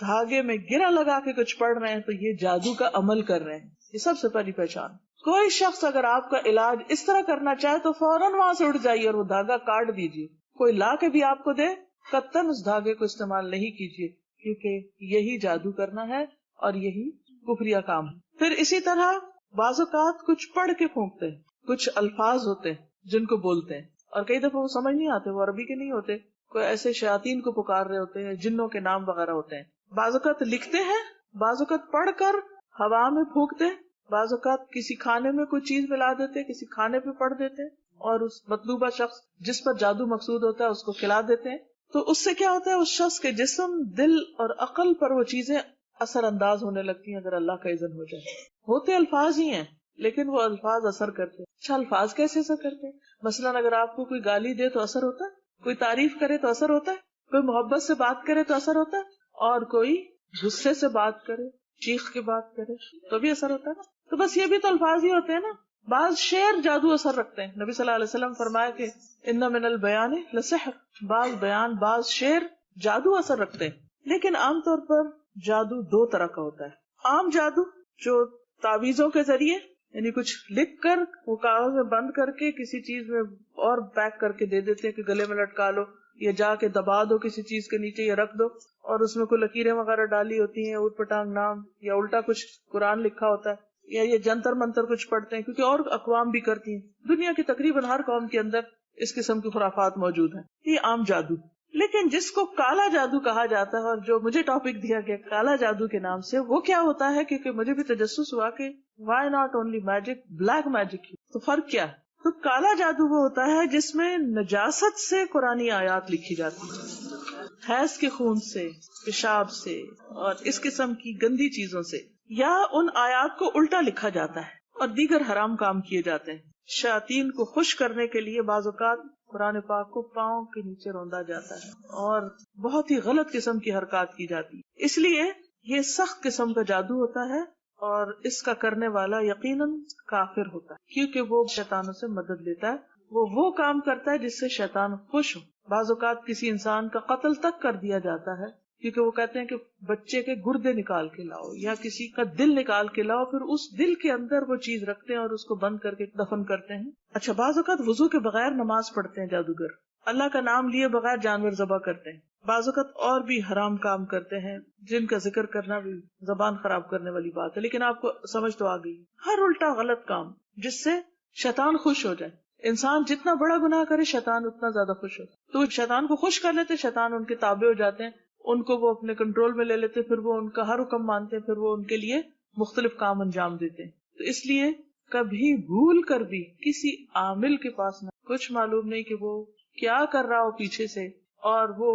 دھاگے میں گرہ لگا کے کچھ پڑھ رہے ہیں تو یہ جادو کا عمل کر رہے ہیں۔ یہ سب سے پہلی پہچان۔ کوئی شخص اگر آپ کا علاج اس طرح کرنا چاہے تو فوراً وہاں سے اٹھ جائیے اور وہ دھاگا کاٹ دیجیے۔ کوئی لا کے بھی آپ کو دے، قطعاً اس دھاگے کو استعمال نہیں کیجیے، کیونکہ یہی جادو کرنا ہے اور یہی کفریہ کام ہے۔ پھر اسی طرح بعض اوقات کچھ پڑھ کے پھونکتے ہیں، کچھ الفاظ ہوتے ہیں جن کو بولتے ہیں اور کئی دفعہ وہ سمجھ نہیں آتے، وہ عربی کے نہیں ہوتے، کوئی ایسے شیاطین کو پکار رہے ہوتے ہیں، جنوں کے نام وغیرہ ہوتے ہیں۔ بعض اوقات لکھتے ہیں، بعض اوقات پڑھ کر ہوا میں پھونکتے ہیں، بعض اوقات کسی کھانے میں کوئی چیز ملا دیتے، کسی کھانے پہ پڑھ دیتے ہیں اور اس مطلوبہ شخص جس پر جادو مقصود ہوتا ہے اس کو کھلا دیتے ہیں۔ تو اس سے کیا ہوتا ہے؟ اس شخص کے جسم، دل اور عقل پر وہ چیزیں اثر انداز ہونے لگتی ہیں اگر اللہ کا اذن ہو جائے۔ ہوتے الفاظ ہی ہیں لیکن وہ الفاظ اثر کرتے ہیں۔ اچھا، الفاظ کیسے اثر کرتے ہیں؟ مثلاً اگر آپ کو کوئی گالی دے تو اثر ہوتا ہے، کوئی تعریف کرے تو اثر ہوتا ہے، کوئی محبت سے بات کرے تو اثر ہوتا ہے، اور کوئی غصے سے بات کرے، چیخ کے بات کرے تو بھی اثر ہوتا ہے نا. تو بس یہ بھی تو الفاظ ہی ہوتے ہیں نا. بعض شعر جادو اثر رکھتے ہیں. نبی صلی اللہ علیہ وسلم فرمایا کہ ان من البیان لسحر، بعض بیان بعض شعر جادو اثر رکھتے ہیں. لیکن عام طور پر جادو دو طرح کا ہوتا ہے. عام جادو جو تعویذوں کے ذریعے، یعنی کچھ لکھ کر وہ کاغذ میں بند کر کے کسی چیز میں اور پیک کر کے دے دیتے ہیں کہ گلے میں لٹکا لو یا جا کے دبا دو کسی چیز کے نیچے یا رکھ دو، اور اس میں کوئی لکیریں وغیرہ ڈالی ہوتی ہیں، اوٹ پٹانگ نام یا الٹا کچھ قرآن لکھا ہوتا ہے، یا یہ جنتر منتر کچھ پڑھتے ہیں، کیونکہ اور اقوام بھی کرتی ہیں. دنیا کی تقریباً ہر قوم کے اندر اس قسم کی خرافات موجود ہیں. یہ عام جادو. لیکن جس کو کالا جادو کہا جاتا ہے، اور جو مجھے ٹاپک دیا گیا کالا جادو کے نام سے، وہ کیا ہوتا ہے؟ کیونکہ مجھے بھی تجسس ہوا کہ why not only magic, black magic, تو فرق کیا ہے؟ تو کالا جادو وہ ہوتا ہے جس میں نجاست سے قرآنی آیات لکھی جاتی ہے، حیض کے خون سے، پیشاب سے اور اس قسم کی گندی چیزوں سے، یا ان آیات کو الٹا لکھا جاتا ہے اور دیگر حرام کام کیے جاتے ہیں. شیاطین کو خوش کرنے کے لیے بعض اوقات قرآن پاک کو پاؤں کے نیچے روندا جاتا ہے اور بہت ہی غلط قسم کی حرکات کی جاتی ہے. اس لیے یہ سخت قسم کا جادو ہوتا ہے اور اس کا کرنے والا یقیناً کافر ہوتا ہے، کیونکہ وہ شیطانوں سے مدد لیتا ہے. وہ کام کرتا ہے جس سے شیطان خوش ہو. بعض اوقات کسی انسان کا قتل تک کر دیا جاتا ہے کیونکہ وہ کہتے ہیں کہ بچے کے گردے نکال کے لاؤ یا کسی کا دل نکال کے لاؤ، پھر اس دل کے اندر وہ چیز رکھتے ہیں اور اس کو بند کر کے دفن کرتے ہیں. اچھا، بعض اوقات وضو کے بغیر نماز پڑھتے ہیں جادوگر، اللہ کا نام لیے بغیر جانور ذبح کرتے ہیں. بعض اوقات اور بھی حرام کام کرتے ہیں جن کا ذکر کرنا بھی زبان خراب کرنے والی بات ہے، لیکن آپ کو سمجھ تو آ گئی. ہر الٹا غلط کام جس سے شیطان خوش ہو جائے. انسان جتنا بڑا گناہ کرے شیطان اتنا زیادہ خوش ہوتا ہے. تو شیطان کو خوش کر لیتے، شیطان ان کے تابع ہو جاتے ہیں، ان کو وہ اپنے کنٹرول میں لے لیتے، پھر وہ ان کا ہر حکم مانتے ہیں، پھر وہ ان کے لیے مختلف کام انجام دیتے ہیں. تو اس لیے کبھی بھول کر بھی کسی عامل کے پاس نہ، کچھ معلوم نہیں کہ وہ کیا کر رہا ہو پیچھے سے، اور وہ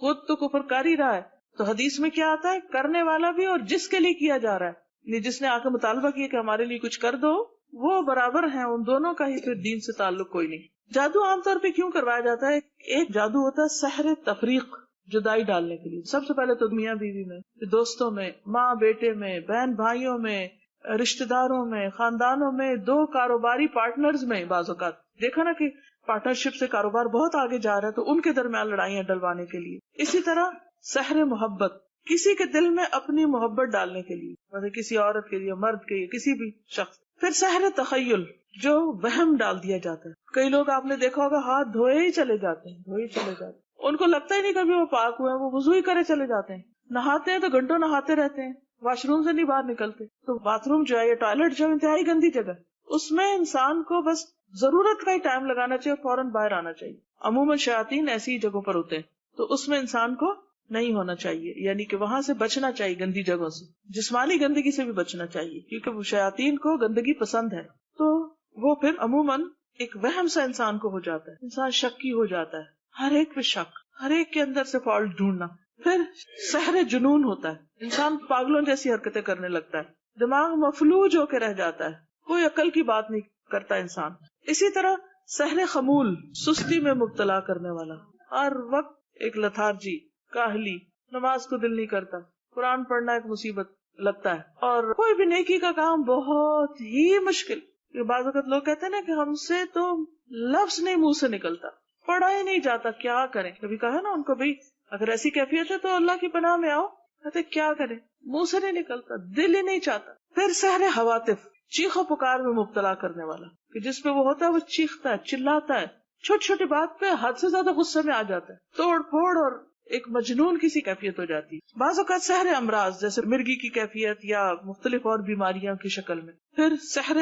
خود تو کفر کر ہی رہا ہے. تو حدیث میں کیا آتا ہے؟ کرنے والا بھی اور جس کے لیے کیا جا رہا ہے، جس نے آ کے مطالبہ کیا کہ ہمارے لیے کچھ کر دو، وہ برابر ہیں. ان دونوں کا ہی پھر دین سے تعلق کوئی نہیں. جادو عام طور پہ کیوں کروایا جاتا ہے؟ ایک جادو ہوتا ہے سحر تفریق، جدائی ڈالنے کے لیے. سب سے پہلے تو میاں بیوی میں، دوستوں میں، ماں بیٹے میں، بہن بھائیوں میں، رشتہ داروں میں، خاندانوں میں، دو کاروباری پارٹنرز میں. بعض اوقات دیکھا نا کہ پارٹنرشپ سے کاروبار بہت آگے جا رہا ہے تو ان کے درمیان لڑائیاں ڈلوانے کے لیے. اسی طرح سحر محبت، کسی کے دل میں اپنی محبت ڈالنے کے لیے، جیسے کسی عورت کے لیے، مرد کے لیے، کسی بھی شخص. پھر سحر تخیل، جو وہم ڈال دیا جاتا ہے. کئی لوگ آپ نے دیکھا ہوگا ہاتھ دھوئے ہی چلے جاتے ہیں، ان کو لگتا ہی نہیں کبھی وہ پاک ہوئے ہیں، وہ وضو ہی کرے چلے جاتے ہیں. نہاتے ہیں تو گھنٹوں نہاتے رہتے ہیں، واش روم سے نہیں باہر نکلتے. تو باتھ روم جو ہے یا ٹوائلٹ جو انتہائی گندی جگہ، اس میں انسان کو بس ضرورت کا ہی ٹائم لگانا چاہیے اور فوراً باہر آنا چاہیے. عموماً شیاطین ایسی ہی جگہوں پر ہوتے ہیں، تو اس میں انسان کو نہیں ہونا چاہیے، یعنی کہ وہاں سے بچنا چاہیے، گندی جگہوں سے. جسمانی گندگی سے بھی بچنا چاہیے کیونکہ وہ شیاطین کو گندگی پسند ہے. تو وہ پھر عموماً ایک وہم سا انسان کو ہو جاتا ہے، انسان شکی ہو جاتا ہے، ہر ایک پہ شک، ہر ایک کے اندر سے فالٹ ڈھونڈنا. پھر سحر جنون ہوتا ہے، انسان پاگلوں جیسی حرکتیں کرنے لگتا ہے، دماغ مفلوج ہو کے رہ جاتا ہے، کوئی عقل کی بات نہیں کرتا انسان. اسی طرح سحر خمول، سستی میں مبتلا کرنے والا، ہر وقت ایک لتھارجی، کاہلی، نماز کو دل نہیں کرتا، قرآن پڑھنا ایک مصیبت لگتا ہے، اور کوئی بھی نیکی کا کام بہت ہی مشکل. بعض وقت لوگ کہتے ہیں نا کہ ہم سے تو لفظ نہیں منہ سے نکلتا، پڑھا ہی نہیں جاتا، کیا کریں. کبھی کہا نا ان کو بھائی اگر ایسی کیفیت ہے تو اللہ کی پناہ میں آؤ، کہتے کیا کریں، منہ سے نہیں نکلتا، دل ہی نہیں چاہتا. پھر سحر حواتف، چیخو پکار میں مبتلا کرنے والا، کہ جس پہ وہ ہوتا ہے وہ چیختا ہے، چلاتا ہے، چھوٹی چھوٹی بات پہ حد سے زیادہ غصے میں آ جاتا ہے، توڑ پھوڑ اور ایک مجنون کسی کیفیت ہو جاتی ہے. بعض اوقات سحر امراض جیسے مرگی کی کیفیت یا مختلف اور بیماریاں کی شکل میں. پھر سحر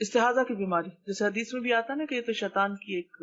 استحاضہ کی بیماری، جیسے حدیث میں بھی آتا ہے نا کہ یہ تو شیطان کی ایک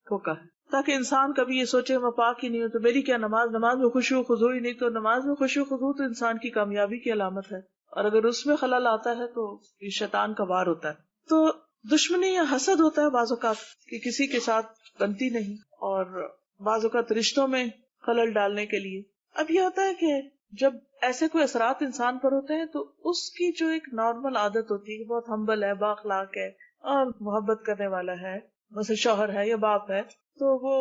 دھوکہ ہے، تاکہ انسان کبھی یہ سوچے میں پاک ہی نہیں ہوں تو میری کیا نماز میں خشوع و خضوع ہی نہیں. تو نماز میں خشوع و خضوع تو انسان کی کامیابی کی علامت ہے، اور اگر اس میں خلل آتا ہے تو یہ شیطان کا وار ہوتا ہے. تو دشمنی یا حسد ہوتا ہے بعض اوقات کہ کسی کے ساتھ بنتی نہیں، اور بعض اوقات رشتوں میں خلل ڈالنے کے لیے. اب یہ ہوتا ہے کہ جب ایسے کوئی اثرات انسان پر ہوتے ہیں تو اس کی جو ایک نارمل عادت ہوتی ہے کہ بہت ہمبل ہے، بااخلاق ہے اور محبت کرنے والا ہے، مثلا شوہر ہے یا باپ ہے، تو وہ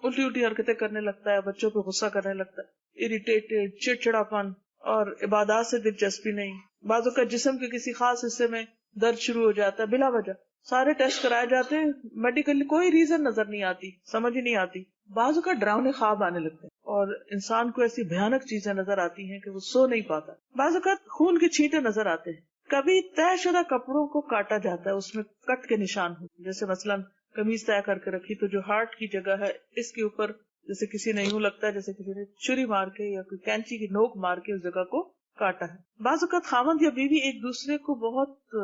الٹی الٹی حرکتیں کرنے لگتا ہے، بچوں پہ غصہ کرنے لگتا ہے، اریٹیٹڈ، چڑچڑاپن، اور عبادات سے دلچسپی نہیں. بعضوں کا جسم کے کسی خاص حصے میں درد شروع ہو جاتا ہے بلا وجہ. سارے ٹیسٹ کرائے جاتے ہیں, میڈیکلی کوئی ریزن نظر نہیں آتی, سمجھ ہی نہیں آتی. بعضوں کا ڈراؤنے خواب آنے لگتے ہیں اور انسان کو ایسی بھیانک چیزیں نظر آتی ہیں کہ وہ سو نہیں پاتا. بعضوں کا خون کے چھینٹے نظر آتے ہیں. کبھی طے شدہ کپڑوں کو کاٹا جاتا ہے, اس میں کٹ کے نشان ہوتے, جیسے مثلاً قمیض طے کر کے رکھی تو جو ہارٹ کی جگہ ہے اس کے اوپر جیسے کسی نے یوں لگتا ہے جیسے کسی نے چھری مار کے یا کوئی کینچی کی نوک مار کے اس جگہ کو کاٹا ہے. بعض اوقات خاوند یا بیوی ایک دوسرے کو بہت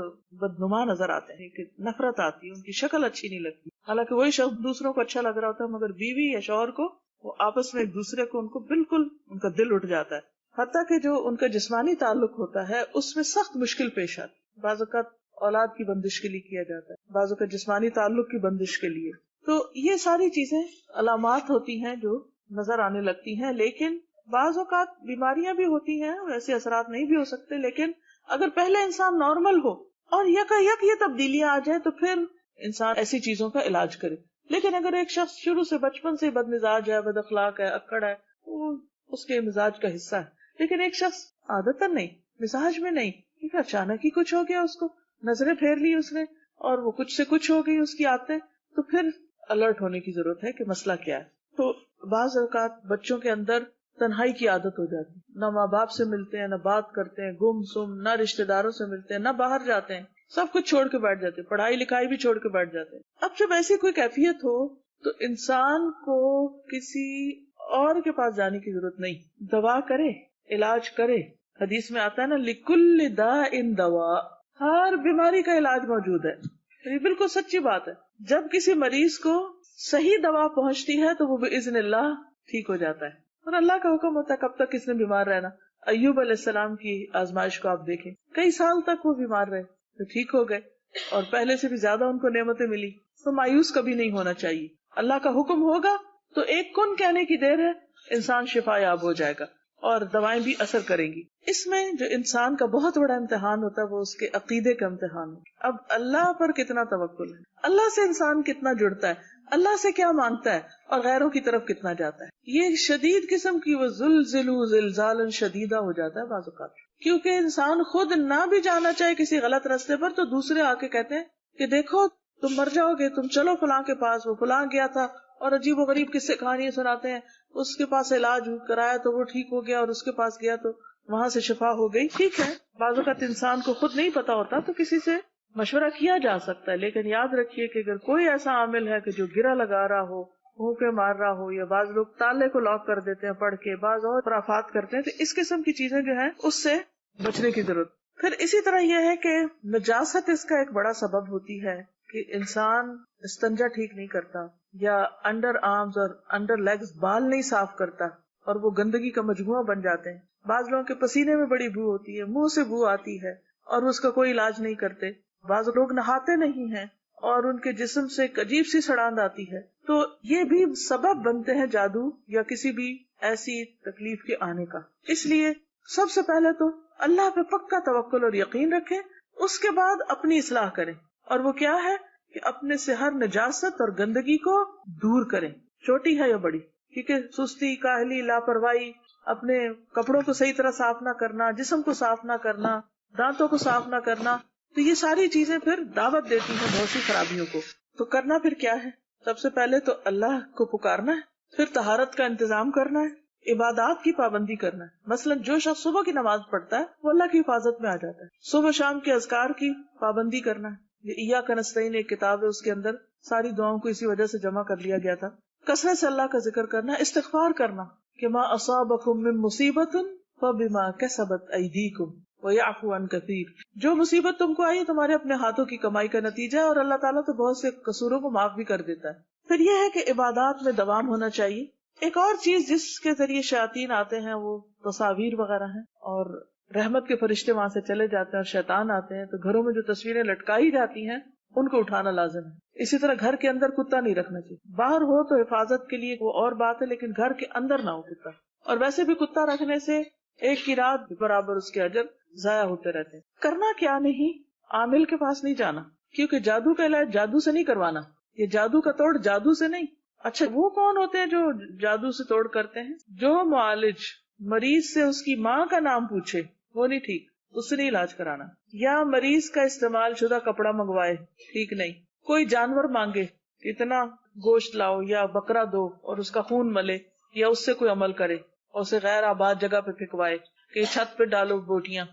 بدنما نظر آتے ہیں کہ نفرت آتی ہے, ان کی شکل اچھی نہیں لگتی, حالانکہ وہی شخص دوسروں کو اچھا لگ رہا ہوتا ہے, مگر بیوی یا شوہر کو وہ آپس میں ایک دوسرے کو ان کو بالکل ان کا دل اٹھ جاتا ہے. حتیٰ کہ جو ان کا جسمانی تعلق ہوتا ہے اس میں سخت مشکل پیش آتی. بعض اوقات اولاد کی بندش کے لیے کیا جاتا ہے, بعض اوقات جسمانی تعلق کی بندش کے لیے. تو یہ ساری چیزیں علامات ہوتی ہیں جو نظر آنے لگتی ہیں. لیکن بعض اوقات بیماریاں بھی ہوتی ہیں, ویسے اثرات نہیں بھی ہو سکتے, لیکن اگر پہلے انسان نارمل ہو اور یک یہ تبدیلیاں آ جائیں تو پھر انسان ایسی چیزوں کا علاج کرے. لیکن اگر ایک شخص شروع سے بچپن سے بد مزاج ہے, بد اخلاق ہے, اکڑ ہے, وہ اس کے مزاج کا حصہ ہے. لیکن ایک شخص عادتاً نہیں, مزاج میں نہیں, کیونکہ اچانک ہی کچھ ہو گیا, اس کو نظریں پھیر لی اس نے اور وہ کچھ سے کچھ ہو گئی اس کی عادتیں, تو پھر الرٹ ہونے کی ضرورت ہے کہ مسئلہ کیا ہے. تو بعض اوقات بچوں کے اندر تنہائی کی عادت ہو جاتی, نہ ماں باپ سے ملتے ہیں, نہ بات کرتے ہیں, گم سم, نہ رشتے داروں سے ملتے ہیں, نہ باہر جاتے ہیں, سب کچھ چھوڑ کے بیٹھ جاتے ہیں, پڑھائی لکھائی بھی چھوڑ کے بیٹھ جاتے ہیں. اب جب ایسی کوئی کیفیت ہو تو انسان کو کسی اور کے پاس جانے کی ضرورت نہیں, دوا کرے, علاج کرے. حدیث میں آتا ہے نا لِكُلِّ دَاءٍ دَوَاء, ہر بیماری کا علاج موجود ہے. یہ بالکل سچی بات ہے. جب کسی مریض کو صحیح دوا پہنچتی ہے تو وہ بإذن اللہ ٹھیک ہو جاتا ہے, اور اللہ کا حکم ہوتا ہے کب تک کس نے بیمار رہنا. ایوب علیہ السلام کی آزمائش کو آپ دیکھیں, کئی سال تک وہ بیمار رہے تو ٹھیک ہو گئے, اور پہلے سے بھی زیادہ ان کو نعمتیں ملی. تو مایوس کبھی نہیں ہونا چاہیے. اللہ کا حکم ہوگا تو ایک کن کہنے کی دیر ہے, انسان شفا یاب ہو جائے گا اور دوائیں بھی اثر کریں گی. اس میں جو انسان کا بہت بڑا امتحان ہوتا ہے وہ اس کے عقیدے کا امتحان ہے. اب اللہ پر کتنا توکل ہے, اللہ سے انسان کتنا جڑتا ہے, اللہ سے کیا مانگتا ہے, اور غیروں کی طرف کتنا جاتا ہے. یہ شدید قسم کی وہ زلزلوا زلزالا شدیدہ ہو جاتا ہے بعض اوقات, کیونکہ انسان خود نہ بھی جانا چاہے کسی غلط راستے پر تو دوسرے آ کے کہتے ہیں کہ دیکھو تم مر جاؤ گے, تم چلو فلاں کے پاس, وہ فلاں گیا تھا, اور عجیب و غریب قصے کہانیاں سناتے ہیں, اس کے پاس علاج کرایا تو وہ ٹھیک ہو گیا, اور اس کے پاس گیا تو وہاں سے شفا ہو گئی. ٹھیک ہے, بعض اوقات انسان کو خود نہیں پتا ہوتا تو کسی سے مشورہ کیا جا سکتا ہے, لیکن یاد رکھیے کہ اگر کوئی ایسا عامل ہے کہ جو گرہ لگا رہا ہو, بھوکے مار رہا ہو, یا بعض لوگ تالے کو لاک کر دیتے ہیں پڑھ کے, بعض اور خرافات کرتے ہیں, تو اس قسم کی چیزیں جو ہیں اس سے بچنے کی ضرورت. پھر اسی طرح یہ ہے کہ نجاست اس کا ایک بڑا سبب ہوتی ہے کہ انسان استنجا ٹھیک نہیں کرتا, یا انڈر آرمز اور انڈر لیگز بال نہیں صاف کرتا, اور وہ گندگی کا مجموعہ بن جاتے ہیں. بعض لوگوں کے پسینے میں بڑی بو ہوتی ہے, منہ سے بو آتی ہے, اور اس کا کوئی علاج نہیں کرتے. بعض لوگ نہاتے نہیں ہیں اور ان کے جسم سے ایک عجیب سی سڑاند آتی ہے. تو یہ بھی سبب بنتے ہیں جادو یا کسی بھی ایسی تکلیف کے آنے کا. اس لیے سب سے پہلے تو اللہ پہ پکا توکل اور یقین رکھیں, اس کے بعد اپنی اصلاح کریں, اور وہ کیا ہے کہ اپنے سے ہر نجاست اور گندگی کو دور کریں, چھوٹی ہے یا بڑی. کیونکہ سستی, کاہلی, لاپرواہی, اپنے کپڑوں کو صحیح طرح صاف نہ کرنا, جسم کو صاف نہ کرنا, دانتوں کو صاف نہ کرنا, تو یہ ساری چیزیں پھر دعوت دیتی ہیں بہت سی خرابیوں کو. تو کرنا پھر کیا ہے؟ سب سے پہلے تو اللہ کو پکارنا ہے, پھر طہارت کا انتظام کرنا ہے, عبادات کی پابندی کرنا ہے. مثلا جو شخص صبح کی نماز پڑھتا ہے وہ اللہ کی حفاظت میں آ جاتا ہے. صبح شام کے اذکار کی پابندی کرنا ہے. یہ ایاک نستعین ایک کتاب ہے, اس کے اندر ساری دعاؤں کو اسی وجہ سے جمع کر لیا گیا تھا. کثرت سے اللہ کا ذکر کرنا, استغفار کرنا کہ ما اصابکم من مصیبت فبما کسبت ایدیکم ویعفو عن کثیر, جو مصیبت تم کو آئی تمہارے اپنے ہاتھوں کی کمائی کا نتیجہ ہے, اور اللہ تعالیٰ تو بہت سے قصوروں کو معاف بھی کر دیتا ہے. پھر یہ ہے کہ عبادات میں دوام ہونا چاہیے. ایک اور چیز جس کے ذریعے شیاطین آتے ہیں وہ تصاویر وغیرہ ہیں, اور رحمت کے فرشتے وہاں سے چلے جاتے ہیں اور شیطان آتے ہیں, تو گھروں میں جو تصویریں لٹکائی جاتی ہیں ان کو اٹھانا لازم ہے. اسی طرح گھر کے اندر کتا نہیں رکھنا چاہیے. باہر ہو تو حفاظت کے لیے وہ اور بات ہے, لیکن گھر کے اندر نہ ہو کتا. اور ویسے بھی کتا رکھنے سے ایک کی رات برابر اس کے اجر ضائع ہوتے رہتے ہیں. کرنا کیا نہیں, عامل کے پاس نہیں جانا, کیونکہ جادو کا علاج جادو سے نہیں کروانا, یہ جادو کا توڑ جادو سے نہیں. اچھا وہ کون ہوتے ہیں جو جادو سے توڑ کرتے ہیں؟ جو معالج مریض سے اس کی ماں کا نام پوچھے وہ نہیں ٹھیک، اس سے نہیں علاج کرانا. یا مریض کا استعمال شدہ کپڑا منگوائے، ٹھیک نہیں. کوئی جانور مانگے اتنا گوشت لاؤ یا بکرا دو اور اس کا خون ملے، یا اس سے کوئی عمل کرے اور اسے غیر آباد جگہ پہ پھینکوائے کہ چھت پہ ڈالو بوٹیاں،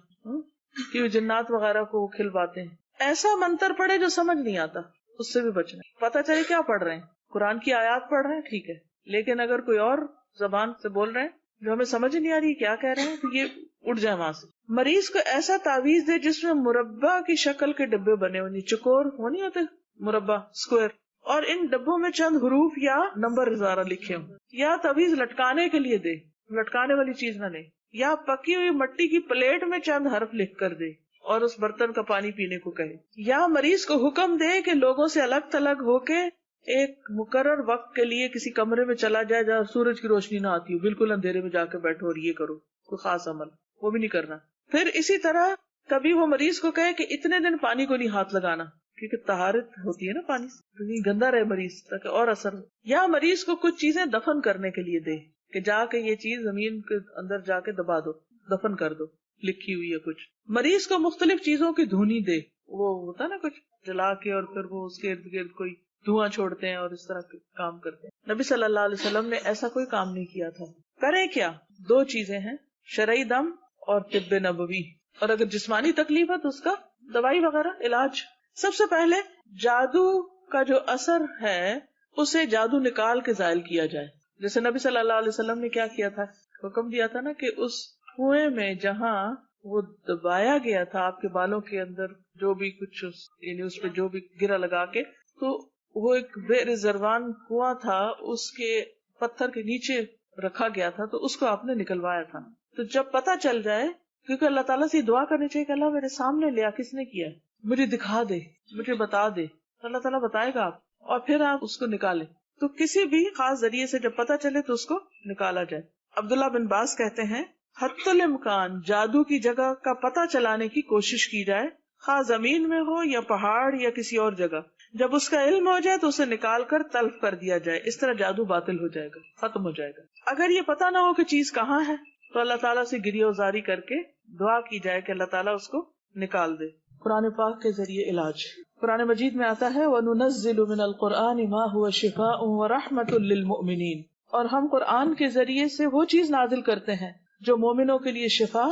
کہ جنات وغیرہ کو کھلواتے ہیں. ایسا منتر پڑھے جو سمجھ نہیں آتا، اس سے بھی بچنا. پتہ چلے کیا پڑھ رہے ہیں، قرآن کی آیات پڑھ رہے ہیں ٹھیک ہے، لیکن اگر کوئی اور زبان سے بول رہے ہیں جو ہمیں سمجھ نہیں آ رہی کیا کہہ رہے ہیں تو یہ اٹھ جائے وہاں سے. مریض کو ایسا تعویذ دے جس میں مربع کی شکل کے ڈبے بنے ہوں، چکور وہ نہیں ہوتے مربع اسکوائر، اور ان ڈبوں میں چند حروف یا نمبر ازارہ لکھے ہوں. یا تعویذ لٹکانے کے لیے دے، لٹکانے والی چیز نہ لے. یا پکی ہوئی مٹی کی پلیٹ میں چند حرف لکھ کر دے اور اس برتن کا پانی پینے کو کہے. یا مریض کو حکم دے کہ لوگوں سے الگ تھلگ ہو کے ایک مقرر وقت کے لیے کسی کمرے میں چلا جائے جہاں سورج کی روشنی نہ آتی ہو، بالکل اندھیرے میں جا کے بیٹھو اور یہ کرو کوئی خاص عمل، وہ بھی نہیں کرنا. پھر اسی طرح کبھی وہ مریض کو کہے کہ اتنے دن پانی کو نہیں ہاتھ لگانا، کیونکہ طہارت ہوتی ہے نا پانی سے، گندا رہے مریض تاکہ اور اثر ہو. یا مریض کو کچھ چیزیں دفن کرنے کے لیے دے کہ جا کے یہ چیز زمین کے اندر جا کے دبا دو، دفن کر دو، لکھی ہوئی ہے کچھ. مریض کو مختلف چیزوں کی دھونی دے، وہ ہوتا نا کچھ جلا کے اور پھر وہ اس کے ارد گرد کوئی دھواں چھوڑتے ہیں اور اس طرح کے کام کرتے ہیں. نبی صلی اللہ علیہ وسلم نے ایسا کوئی کام نہیں کیا تھا. کریں کیا؟ دو چیزیں ہیں، شرعی دم اور طب نبوی. اور اگر جسمانی تکلیف ہے تو اس کا دوائی وغیرہ علاج. سب سے پہلے جادو کا جو اثر ہے اسے جادو نکال کے زائل کیا جائے. جیسے نبی صلی اللہ علیہ وسلم نے کیا کیا تھا، حکم دیا تھا نا کہ اس کنویں میں جہاں وہ دبایا گیا تھا آپ کے بالوں کے اندر جو بھی کچھ یعنی اس پہ جو بھی گرا لگا کے، تو وہ ایک بے رضوان کنواں تھا، اس کے پتھر کے نیچے رکھا گیا تھا، تو اس کو آپ نے نکلوایا تھا. تو جب پتہ چل جائے، کیونکہ اللہ تعالیٰ سے دعا کرنی چاہیے کہ اللہ میرے سامنے لیا کس نے کیا، مجھے دکھا دے، مجھے بتا دے، تو اللہ تعالیٰ بتائے گا آپ، اور پھر آپ اس کو نکالیں. تو کسی بھی خاص ذریعے سے جب پتہ چلے تو اس کو نکالا جائے. عبداللہ بن باز کہتے ہیں حتی الامکان جادو کی جگہ کا پتہ چلانے کی کوشش کی جائے، خواہ زمین میں ہو یا پہاڑ یا کسی اور جگہ. جب اس کا علم ہو جائے تو اسے نکال کر تلف کر دیا جائے، اس طرح جادو باطل ہو جائے گا، ختم ہو جائے گا. اگر یہ پتہ نہ ہو کہ چیز کہاں ہے تو اللہ تعالیٰ سے گریہ وزاری کر کے دعا کی جائے کہ اللہ تعالیٰ اس کو نکال دے. قرآن پاک کے ذریعے علاج. قرآن مجید میں آتا ہے وَنُنَزِّلُ مِنَ الْقُرْآنِ مَا هُوَ شِفَاءٌ وَرَحْمَةٌ لِّلْمُؤْمِنِينَ، اور ہم قرآن کے ذریعے سے وہ چیز نازل کرتے ہیں جو مومنوں کے لیے شفا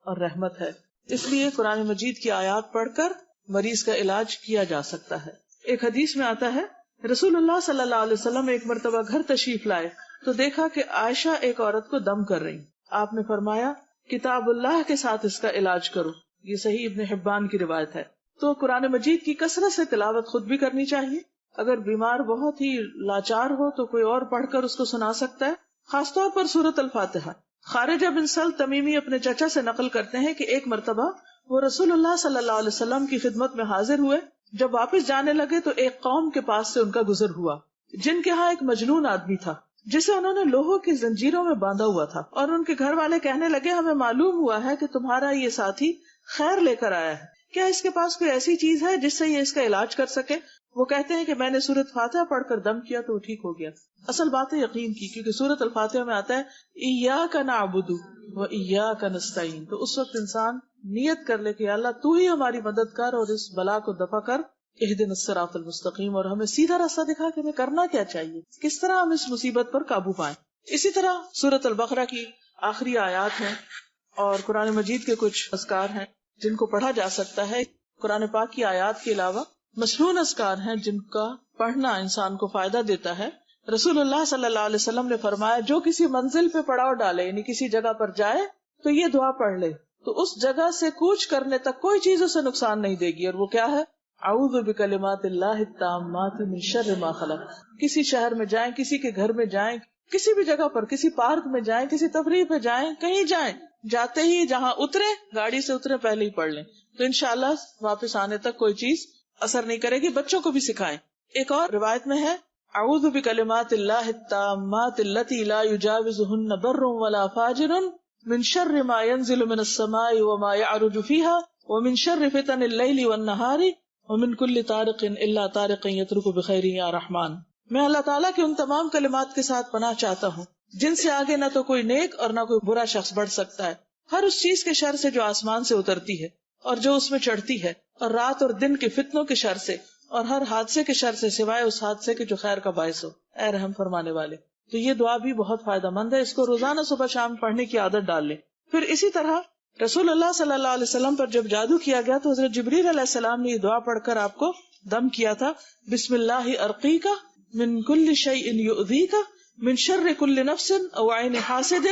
اور رحمت ہے. اس لیے قرآن مجید کی آیات پڑھ کر مریض کا علاج کیا جا سکتا ہے. ایک حدیث میں آتا ہے رسول اللہ صلی اللہ علیہ وسلم ایک مرتبہ گھر تشریف لائے تو دیکھا کہ عائشہ ایک عورت کو دم کر رہی. آپ نے فرمایا کتاب اللہ کے ساتھ اس کا علاج کرو. یہ صحیح ابن حبان کی روایت ہے. تو قرآن مجید کی کثرت سے تلاوت خود بھی کرنی چاہیے. اگر بیمار بہت ہی لاچار ہو تو کوئی اور پڑھ کر اس کو سنا سکتا ہے، خاص طور پر سورۃ الفاتحہ. خارجہ بن سل تمیمی اپنے چچا سے نقل کرتے ہیں کہ ایک مرتبہ وہ رسول اللہ صلی اللہ علیہ وسلم کی خدمت میں حاضر ہوئے. جب واپس جانے لگے تو ایک قوم کے پاس سے ان کا گزر ہوا جن کے ہاں ایک مجنون آدمی تھا جسے انہوں نے لوہوں کی زنجیروں میں باندھا ہوا تھا، اور ان کے گھر والے کہنے لگے ہمیں معلوم ہوا ہے کہ تمہارا یہ ساتھی خیر لے کر آیا ہے، کیا اس کے پاس کوئی ایسی چیز ہے جس سے یہ اس کا علاج کر سکے؟ وہ کہتے ہیں کہ میں نے سورۃ فاتحہ پڑھ کر دم کیا تو وہ ٹھیک ہو گیا. اصل بات ہے یقین کی، کیونکہ سورۃ الفاتحہ میں آتا ہے ایاک نعبد و ایاک نستعین. تو اس وقت انسان نیت کر لے کہ اللہ تو ہی ہماری مدد کر اور اس بلا کو دفع کر، اہدنا الصراط المستقیم، اور ہمیں سیدھا راستہ دکھا کہ ہمیں کرنا کیا چاہیے، کس طرح ہم اس مصیبت پر قابو پائیں. اسی طرح سورۃ البقرہ کی آخری آیات ہیں اور قرآن مجید کے کچھ اذکار ہیں جن کو پڑھا جا سکتا ہے. قرآن پاک کی آیات کے علاوہ مسنون اذکار ہیں جن کا پڑھنا انسان کو فائدہ دیتا ہے. رسول اللہ صلی اللہ علیہ وسلم نے فرمایا جو کسی منزل پہ پڑاؤ ڈالے یعنی کسی جگہ پر جائے تو یہ دعا پڑھ لے تو اس جگہ سے کوچ کرنے تک کوئی چیز اسے نقصان نہیں دے گی. اور وہ کیا ہے؟ اعوذ بکلمات اللہ التامات من شر ما خلق. کسی شہر میں جائیں، کسی کے گھر میں جائیں، کسی بھی جگہ پر، کسی پارک میں جائیں، کسی تفریح پہ جائیں، کہیں جائیں، جاتے ہی جہاں اترے، گاڑی سے اترے پہلے ہی پڑھ لیں تو انشاءاللہ واپس آنے تک کوئی چیز اثر نہیں کرے گی. بچوں کو بھی سکھائیں. ایک اور روایت میں ہے اعوذ بکلمات اللہ التامات اللاتی لا یجاوزہن بر ولا فاجر من شر ما ينزل من السماء وما يعرج فيها ومن شر فتن اللیل والنہار ومن کل طارق الا طارق یترک بخیر یا رحمان. میں اللہ تعالیٰ کے ان تمام کلمات کے ساتھ پناہ چاہتا ہوں جن سے آگے نہ تو کوئی نیک اور نہ کوئی برا شخص بڑھ سکتا ہے، ہر اس چیز کے شر سے جو آسمان سے اترتی ہے اور جو اس میں چڑھتی ہے، اور رات اور دن کے فتنوں کے شر سے، اور ہر حادثے کے شر سے سوائے اس حادثے کے جو خیر کا باعث ہو، اے رحم فرمانے والے۔ تو یہ دعا بھی بہت فائدہ مند ہے، اس کو روزانہ صبح شام پڑھنے کی عادت ڈال لیں۔ پھر اسی طرح رسول اللہ صلی اللہ علیہ وسلم پر جب جادو کیا گیا تو حضرت جبریل علیہ السلام نے یہ دعا پڑھ کر آپ کو دم کیا تھا، بسم اللہ ارقیک من کل شیء یؤذیک من شر کل نفس او عین حاسد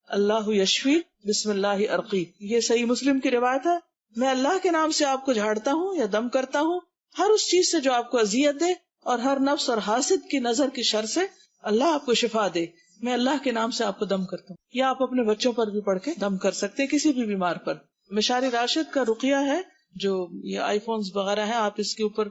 اللہ یشفی بسم اللہ ارقیک۔ یہ صحیح مسلم کی روایت ہے۔ میں اللہ کے نام سے آپ کو جھاڑتا ہوں یا دم کرتا ہوں ہر اس چیز سے جو آپ کو اذیت دے، اور ہر نفس اور حاسد کی نظر کی شر سے اللہ آپ کو شفا دے، میں اللہ کے نام سے آپ کو دم کرتا ہوں۔ یا آپ اپنے بچوں پر بھی پڑھ کے دم کر سکتے ہیں، کسی بھی بیمار پر۔ مشار راشد کا رقیہ ہے، جو یہ آئی فونز وغیرہ ہیں، آپ اس کے اوپر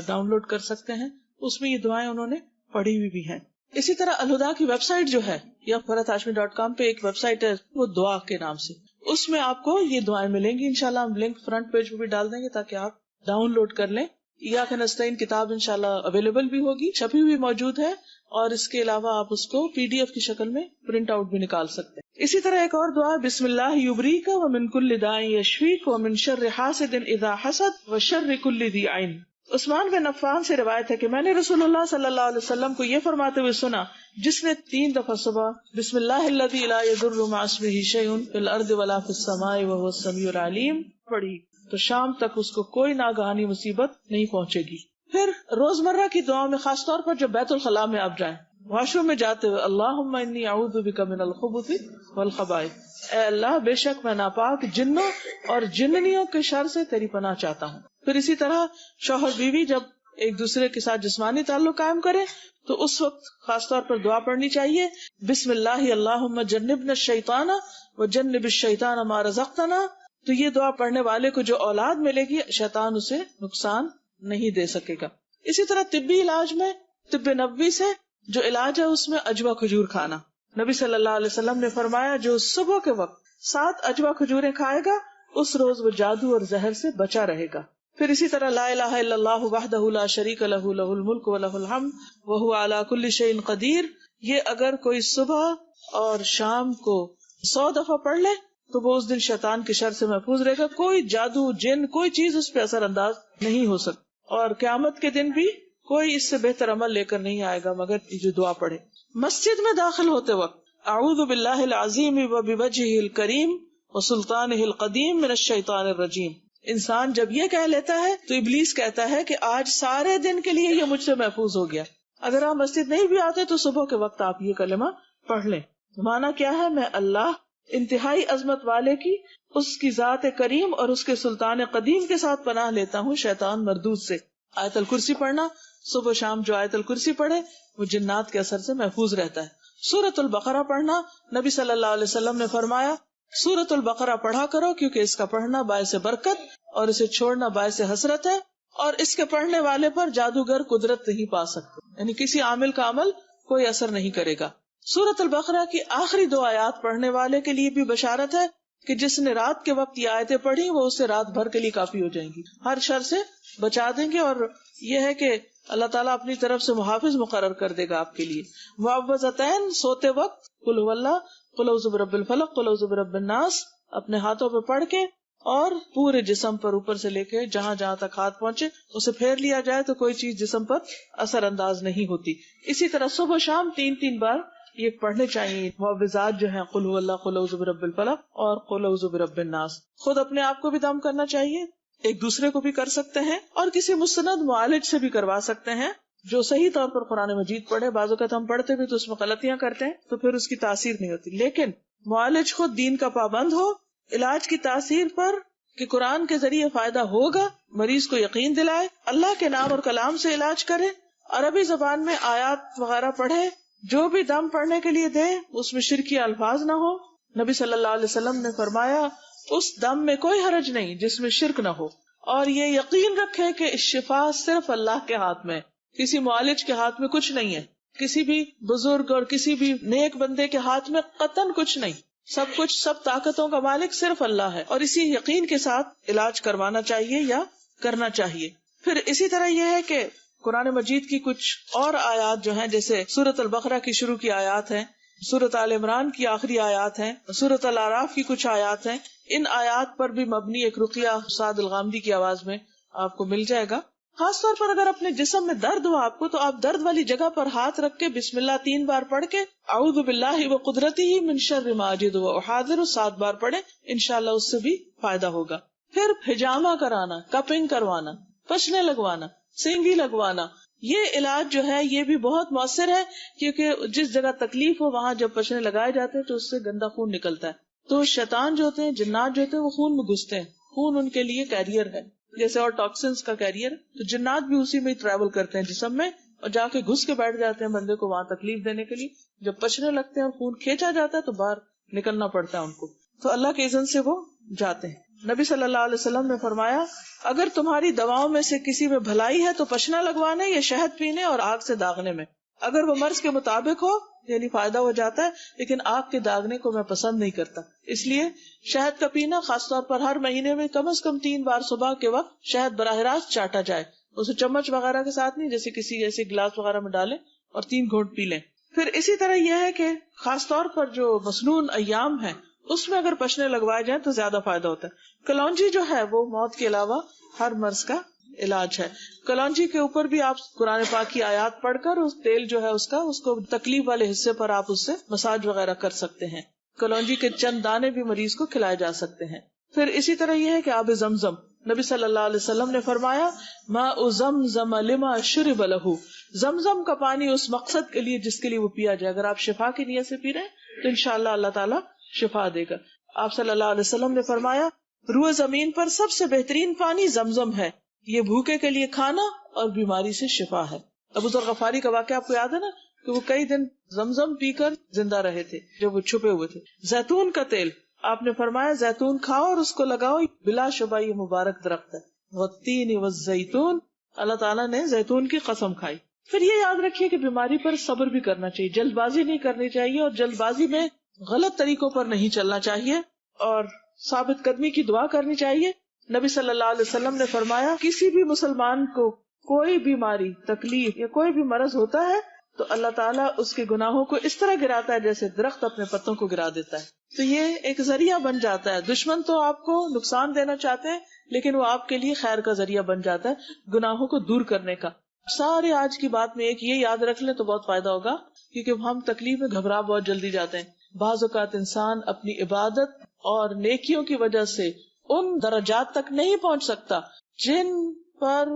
ڈاؤن لوڈ کر سکتے ہیں، اس میں یہ دعائیں انہوں نے پڑھی ہوئی بھی ہیں۔ اسی طرح الہدا کی ویب سائٹ جو ہے، یا فرحتہاشمی.com پہ ایک ویب سائٹ ہے وہ دعا کے نام سے، اس میں آپ کو یہ دعائیں ملیں گی انشاءاللہ۔ ہم لنک فرنٹ پیج پہ بھی ڈال دیں گے تاکہ آپ ڈاؤن لوڈ کر لیں۔ ایاک نستعین کتاب انشاءاللہ اویلیبل بھی ہوگی، چھپی ہوئی موجود ہے، اور اس کے علاوہ آپ اس کو PDF کی شکل میں پرنٹ آؤٹ بھی نکال سکتے ہیں۔ اسی طرح ایک اور دعا، بسم اللہ یبریک ومن کل داء یشفیک ومن شر حاسد اذا حسد وشر کل ذی عین۔ عثمان بن عفان سے روایت ہے کہ میں نے رسول اللہ صلی اللہ علیہ وسلم کو یہ فرماتے ہوئے سنا، جس نے 3 دفعہ صبح بسم اللہ الذی لا یضر مع اسمہ شیء فی الارض ولا فی السماء وهو السمیع العلیم پڑھی تو شام تک اس کو کوئی ناگہانی مصیبت نہیں پہنچے گی۔ پھر روزمرہ کی دعاؤں میں خاص طور پر جب بیت الخلاء میں آپ جائیں، واش روم میں جاتے ہوئے، اللہم انی اعوذ بک من الخبث والخبائث، اے اللہ بے شک میں ناپاک جنوں اور جننیوں کے شر سے تیری پناہ چاہتا ہوں۔ پھر اسی طرح شوہر بیوی جب ایک دوسرے کے ساتھ جسمانی تعلق قائم کرے تو اس وقت خاص طور پر دعا پڑھنی چاہیے، بسم اللہ اللہم جنبنا الشیطان وجنب الشیطان ما رزقتنا۔ تو یہ دعا پڑھنے والے کو جو اولاد ملے گی شیطان اسے نقصان نہیں دے سکے گا۔ اسی طرح طبی علاج میں طب نبوی سے جو علاج ہے اس میں اجوا کھجور کھانا، نبی صلی اللہ علیہ وسلم نے فرمایا جو صبح کے وقت 7 اجوا کھجوریں کھائے گا اس روز وہ جادو اور زہر سے بچا رہے گا۔ پھر اسی طرح لا الہ الا اللہ وحدہ لا شریک لہ لہ الملک ولہ الحمد وہو علی کل شیء قدیر، یہ اگر کوئی صبح اور شام کو 100 دفعہ پڑھ لے تو وہ اس دن شیطان کے شر سے محفوظ رہے گا، کوئی جادو جن کوئی چیز اس پہ اثر انداز نہیں ہو سکتی، اور قیامت کے دن بھی کوئی اس سے بہتر عمل لے کر نہیں آئے گا مگر جو دعا پڑھے۔ مسجد میں داخل ہوتے وقت اعوذ باللہ العظیم وبوجہہ الکریم وسلطانہ القدیم من الشیطان الرجیم، انسان جب یہ کہہ لیتا ہے تو ابلیس کہتا ہے کہ آج سارے دن کے لیے یہ مجھ سے محفوظ ہو گیا۔ اگر آپ مسجد نہیں بھی آتے تو صبح کے وقت آپ یہ کلمہ پڑھ لیں۔ معنی کیا ہے؟ میں اللہ انتہائی عظمت والے کی، اس کی ذات کریم اور اس کے سلطان قدیم کے ساتھ پناہ لیتا ہوں شیطان مردود سے۔ آیت الکرسی پڑھنا، صبح شام جو آیت الکرسی پڑھے وہ جنات کے اثر سے محفوظ رہتا ہے۔ سورۃ البقرہ پڑھنا، نبی صلی اللہ علیہ وسلم نے فرمایا سورۃ البقرہ پڑھا کرو کیونکہ اس کا پڑھنا باعث برکت اور اسے چھوڑنا باعث حسرت ہے، اور اس کے پڑھنے والے پر جادوگر قدرت نہیں پا سکتے، یعنی کسی عامل کا عمل کوئی اثر نہیں کرے گا۔ سورۃ البقرہ کی آخری 2 آیات پڑھنے والے کے لیے بھی بشارت ہے کہ جس نے رات کے وقت یہ آیتیں پڑھی وہ اسے رات بھر کے لیے کافی ہو جائیں گی، ہر شر سے بچا دیں گے، اور یہ ہے کہ اللہ تعالیٰ اپنی طرف سے محافظ مقرر کر دے گا آپ کے لیے۔ معوذتین سوتے وقت قل هو اللہ، قل اعوذ برب الفلق، قل اعوذ برب الناس اپنے ہاتھوں پہ پڑھ کے اور پورے جسم پر اوپر سے لے کے جہاں جہاں تک ہاتھ پہنچے اسے پھیر لیا جائے تو کوئی چیز جسم پر اثر انداز نہیں ہوتی۔ اسی طرح صبح شام 3 بار یہ پڑھنے چاہیے معوذات جو ہیں، قل هو اللہ، قل اعوذ برب الفلق اور قل اعوذ برب الناس۔ خود اپنے آپ کو بھی دم کرنا چاہیے، ایک دوسرے کو بھی کر سکتے ہیں، اور کسی مستند معالج سے بھی کروا سکتے ہیں جو صحیح طور پر قرآن مجید پڑھے۔ بعض اوقات ہم پڑھتے بھی تو اس میں غلطیاں کرتے ہیں تو پھر اس کی تاثیر نہیں ہوتی، لیکن معالج خود دین کا پابند ہو، علاج کی تاثیر پر کہ قرآن کے ذریعے فائدہ ہوگا مریض کو یقین دلائے، اللہ کے نام اور کلام سے علاج کرے، عربی زبان میں آیات وغیرہ پڑھے، جو بھی دم پڑھنے کے لیے دے اس میں شرکی الفاظ نہ ہو۔ نبی صلی اللہ علیہ وسلم نے فرمایا اس دم میں کوئی حرج نہیں جس میں شرک نہ ہو، اور یہ یقین رکھے کہ شفا صرف اللہ کے ہاتھ میں، کسی معالج کے ہاتھ میں کچھ نہیں ہے، کسی بھی بزرگ اور کسی بھی نیک بندے کے ہاتھ میں قطعاً کچھ نہیں، سب طاقتوں کا مالک صرف اللہ ہے، اور اسی یقین کے ساتھ علاج کروانا چاہیے یا کرنا چاہیے۔ پھر اسی طرح یہ ہے کہ قرآن مجید کی کچھ اور آیات جو ہیں، جیسے سورۃ البقرہ کی شروع کی آیات ہیں، سورۃ آل عمران کی آخری آیات ہیں، سورۃ الاعراف کی کچھ آیات ہیں، ان آیات پر بھی مبنی ایک رقیہ سعد الغامدی کی آواز میں آپ کو مل جائے گا. خاص طور پر اگر اپنے جسم میں درد ہو آپ کو، تو آپ درد والی جگہ پر ہاتھ رکھ کے بسم اللہ 3 بار پڑھ کے اعوذ باللہ وقدرتہ من شر ما اجد واحاذر 7 بار پڑھیں، انشاءاللہ اس سے بھی فائدہ ہوگا. پھر حجامہ کرانا، کپنگ کروانا، پچنے لگوانا، سینگی لگوانا، یہ علاج جو ہے یہ بھی بہت مؤثر ہے، کیونکہ جس جگہ تکلیف ہو وہاں جب پچنے لگائے جاتے ہیں تو اس سے گندا خون نکلتا ہے. تو شیطان جو ہوتے ہیں، جنات جو ہوتے ہیں، وہ خون میں گھستے ہیں. خون ان کے لیے کیریئر ہے، جیسے اور ٹاکسنس کا کیریئر. تو جنات بھی اسی میں ٹریول کرتے ہیں جسم میں، اور جا کے گھس کے بیٹھ جاتے ہیں بندے کو وہاں تکلیف دینے کے لیے. جب پچنے لگتے ہیں اور خون کھینچا جاتا ہے تو باہر نکلنا پڑتا ہے ان کو. تو اللہ کے اذن سے وہ جاتے ہیں. نبی صلی اللہ علیہ وسلم نے فرمایا، اگر تمہاری دواؤں میں سے کسی میں بھلائی ہے تو پچنا لگوانے یا شہد پینے اور آگ سے داغنے میں. اگر وہ مرض کے مطابق ہو یعنی فائدہ ہو جاتا ہے، لیکن آگ کے داغنے کو میں پسند نہیں کرتا. اس لیے شہد کا پینا، خاص طور پر ہر مہینے میں کم از کم 3 بار صبح کے وقت شہد براہ راست چاٹا جائے، اسے چمچ وغیرہ کے ساتھ نہیں، جیسے کسی ایسے گلاس وغیرہ میں ڈالیں اور 3 گھونٹ پی لیں. پھر اسی طرح یہ ہے کہ خاص طور پر جو مسنون ایام ہے اس میں اگر پچنے لگوائے جائیں تو زیادہ فائدہ ہوتا ہے. کلونجی جو ہے وہ موت کے علاوہ ہر مرض کا علاج ہے. کلونجی کے اوپر بھی آپ قرآن پاک کی آیات پڑھ کر اس تیل جو ہے اس کو تکلیف والے حصے پر آپ اس سے مساج وغیرہ کر سکتے ہیں. کلونجی کے چند دانے بھی مریض کو کھلائے جا سکتے ہیں. پھر اسی طرح یہ ہے کہ آب زمزم، نبی صلی اللہ علیہ وسلم نے فرمایا، ماء زمزم لما شرب لہ، زمزم کا پانی اس مقصد کے لیے جس کے لیے وہ پیا جائے. اگر آپ شفا کی نیت سے پی رہے ہیں تو انشاءاللہ اللہ تعالیٰ شفا دے گا. آپ صلی اللہ علیہ وسلم نے فرمایا، روح زمین پر سب سے بہترین پانی زمزم ہے، یہ بھوکے کے لیے کھانا اور بیماری سے شفا ہے. ابو ذر غفاری کا واقعہ آپ کو یاد ہے نا، کہ وہ کئی دن زمزم پی کر زندہ رہے تھے جب وہ چھپے ہوئے تھے. زیتون کا تیل، آپ نے فرمایا زیتون کھاؤ اور اس کو لگاؤ، بلا شبہ یہ مبارک درخت ہے. والتین والزیتون، اللہ تعالیٰ نے زیتون کی قسم کھائی. پھر یہ یاد رکھیے کہ بیماری پر صبر بھی کرنا چاہیے، جلد بازی نہیں کرنی چاہیے، اور جلد بازی میں غلط طریقوں پر نہیں چلنا چاہیے، اور ثابت قدمی کی دعا کرنی چاہیے. نبی صلی اللہ علیہ وسلم نے فرمایا، کسی بھی مسلمان کو کوئی بیماری، تکلیف یا کوئی بھی مرض ہوتا ہے تو اللہ تعالیٰ اس کے گناہوں کو اس طرح گراتا ہے جیسے درخت اپنے پتوں کو گرا دیتا ہے. تو یہ ایک ذریعہ بن جاتا ہے. دشمن تو آپ کو نقصان دینا چاہتے ہیں لیکن وہ آپ کے لیے خیر کا ذریعہ بن جاتا ہے گناہوں کو دور کرنے کا. سارے آج کی بات میں ایک یہ یاد رکھ لیں تو بہت فائدہ ہوگا، کیونکہ ہم تکلیف میں گھبرا بہت جلدی جاتے ہیں. بعض اوقات انسان اپنی عبادت اور نیکیوں کی وجہ سے ان درجات تک نہیں پہنچ سکتا جن پر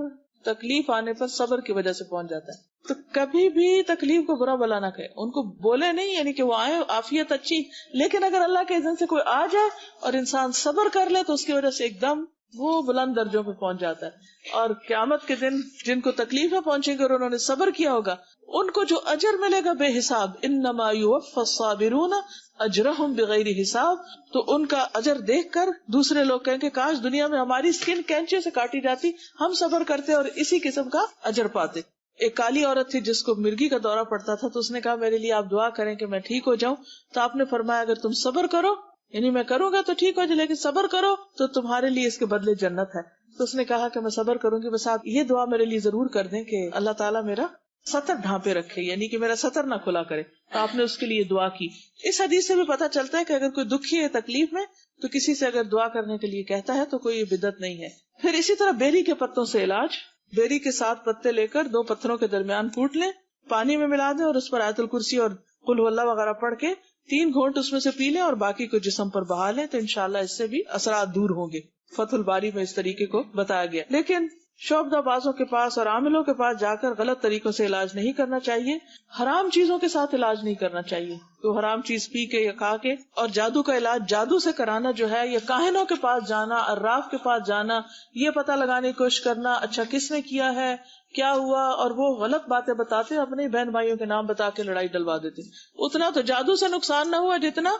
تکلیف آنے پر صبر کی وجہ سے پہنچ جاتا ہے. تو کبھی بھی تکلیف کو برا بلا نہ کہے، ان کو بولے نہیں، یعنی کہ وہ آئے عافیت اچھی، لیکن اگر اللہ کے اذن سے کوئی آ جائے اور انسان صبر کر لے تو اس کی وجہ سے ایک دم وہ بلند درجوں پہ پہنچ جاتا ہے. اور قیامت کے دن جن کو تکلیفیں پہنچیں گے اور انہوں نے صبر کیا ہوگا ان کو جو اجر ملے گا بے حساب، انما یوفی الصابرون اجرہم بغیر حساب. تو ان کا اجر دیکھ کر دوسرے لوگ کہیں کہ کاش دنیا میں ہماری سکن کینچے سے کاٹی جاتی، ہم صبر کرتے اور اسی قسم کا اجر پاتے. ایک کالی عورت تھی جس کو مرگی کا دورہ پڑتا تھا، تو اس نے کہا میرے لیے آپ دعا کریں کہ میں ٹھیک ہو جاؤں. تو آپ نے فرمایا اگر تم صبر کرو، یعنی میں کروں گا تو ٹھیک ہو جائے، لیکن صبر کرو تو تمہارے لیے اس کے بدلے جنت ہے. تو اس نے کہا کہ میں صبر کروں گی، بس آپ یہ دعا میرے لیے ضرور کر دیں کہ اللہ تعالیٰ میرا سطر ڈھانپے رکھے، یعنی کہ میرا سطر نہ کھلا کرے. تو آپ نے اس کے لیے دعا کی. اس حدیث سے بھی پتہ چلتا ہے کہ اگر کوئی دکھی ہے تکلیف میں تو کسی سے اگر دعا کرنے کے لیے کہتا ہے تو کوئی بدعت نہیں ہے. پھر اسی طرح بیری کے پتوں سے علاج، بیری کے 7 پتے لے کر 2 پتھروں کے درمیان کوٹ لیں، پانی میں ملا دیں اور اس پر آیت الکرسی اور قل هو اللہ وغیرہ پڑھ کے 3 گھونٹ اس میں سے پی لیں اور باقی کو جسم پر بہا لیں، تو انشاءاللہ اس سے بھی اثرات دور ہوں گے. فتح الباری میں اس طریقے کو بتایا گیا. لیکن شعبدہ بازوں کے پاس اور عاملوں کے پاس جا کر غلط طریقوں سے علاج نہیں کرنا چاہیے. حرام چیزوں کے ساتھ علاج نہیں کرنا چاہیے. تو حرام چیز پی کے یا کھا کے، اور جادو کا علاج جادو سے کرانا جو ہے، یا کاہنوں کے پاس جانا، عراف کے پاس جانا، یہ پتہ لگانے کی کوشش کرنا اچھا کس نے کیا ہے، کیا ہوا، اور وہ غلط باتیں بتاتے اپنے بہن بھائیوں کے نام بتا کے لڑائی ڈلوا دیتے. اتنا تو جادو سے نقصان نہ ہوا جتنا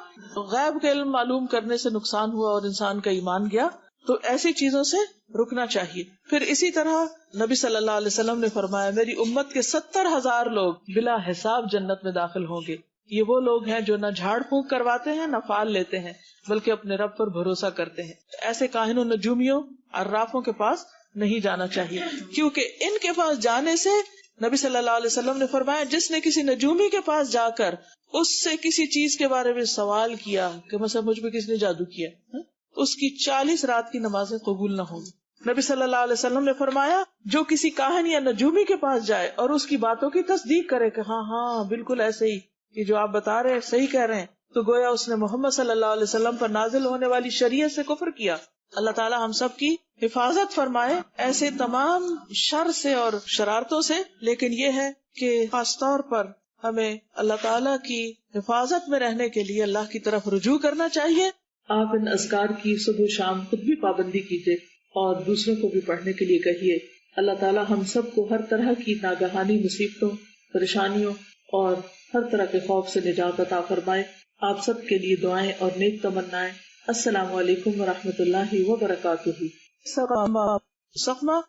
غیب کے علم معلوم کرنے سے نقصان ہوا اور انسان کا ایمان گیا. تو ایسی چیزوں سے رکنا چاہیے. پھر اسی طرح نبی صلی اللہ علیہ وسلم نے فرمایا میری امت کے 70,000 لوگ بلا حساب جنت میں داخل ہوں گے. یہ وہ لوگ ہیں جو نہ جھاڑ پھونک کرواتے ہیں، نہ فال لیتے ہیں، بلکہ اپنے رب پر بھروسہ کرتے ہیں. ایسے کاہنوں، نجومیوں، عرافوں کے پاس نہیں جانا چاہیے، کیونکہ ان کے پاس جانے سے نبی صلی اللہ علیہ وسلم نے فرمایا جس نے کسی نجومی کے پاس جا کر اس سے کسی چیز کے بارے میں سوال کیا کہ مثلا مجھ پہ کس نے جادو کیا، اس کی 40 رات کی نمازیں قبول نہ ہوں گی۔ نبی صلی اللہ علیہ وسلم نے فرمایا جو کسی کاہن یا نجومی کے پاس جائے اور اس کی باتوں کی تصدیق کرے کہ ہاں ہاں بالکل ایسے ہی، یہ جو آپ بتا رہے ہیں صحیح کہہ رہے ہیں، تو گویا اس نے محمد صلی اللہ علیہ وسلم پر نازل ہونے والی شریعت سے کفر کیا۔ اللہ تعالی ہم سب کی حفاظت فرمائے ایسے تمام شر سے اور شرارتوں سے، لیکن یہ ہے کہ خاص طور پر ہمیں اللہ تعالی کی حفاظت میں رہنے کے لیے اللہ کی طرف رجوع کرنا چاہیے۔ آپ ان اذکار کی صبح شام خود بھی پابندی کیجیے اور دوسروں کو بھی پڑھنے کے لیے کہیے۔ اللہ تعالی ہم سب کو ہر طرح کی ناگہانی مصیبتوں، پریشانیوں اور ہر طرح کے خوف سے نجات عطا فرمائے۔ آپ سب کے لیے دعائیں اور نیک تمنائیں۔ السلام علیکم ورحمۃ اللہ وبرکاتہ۔ سقمہ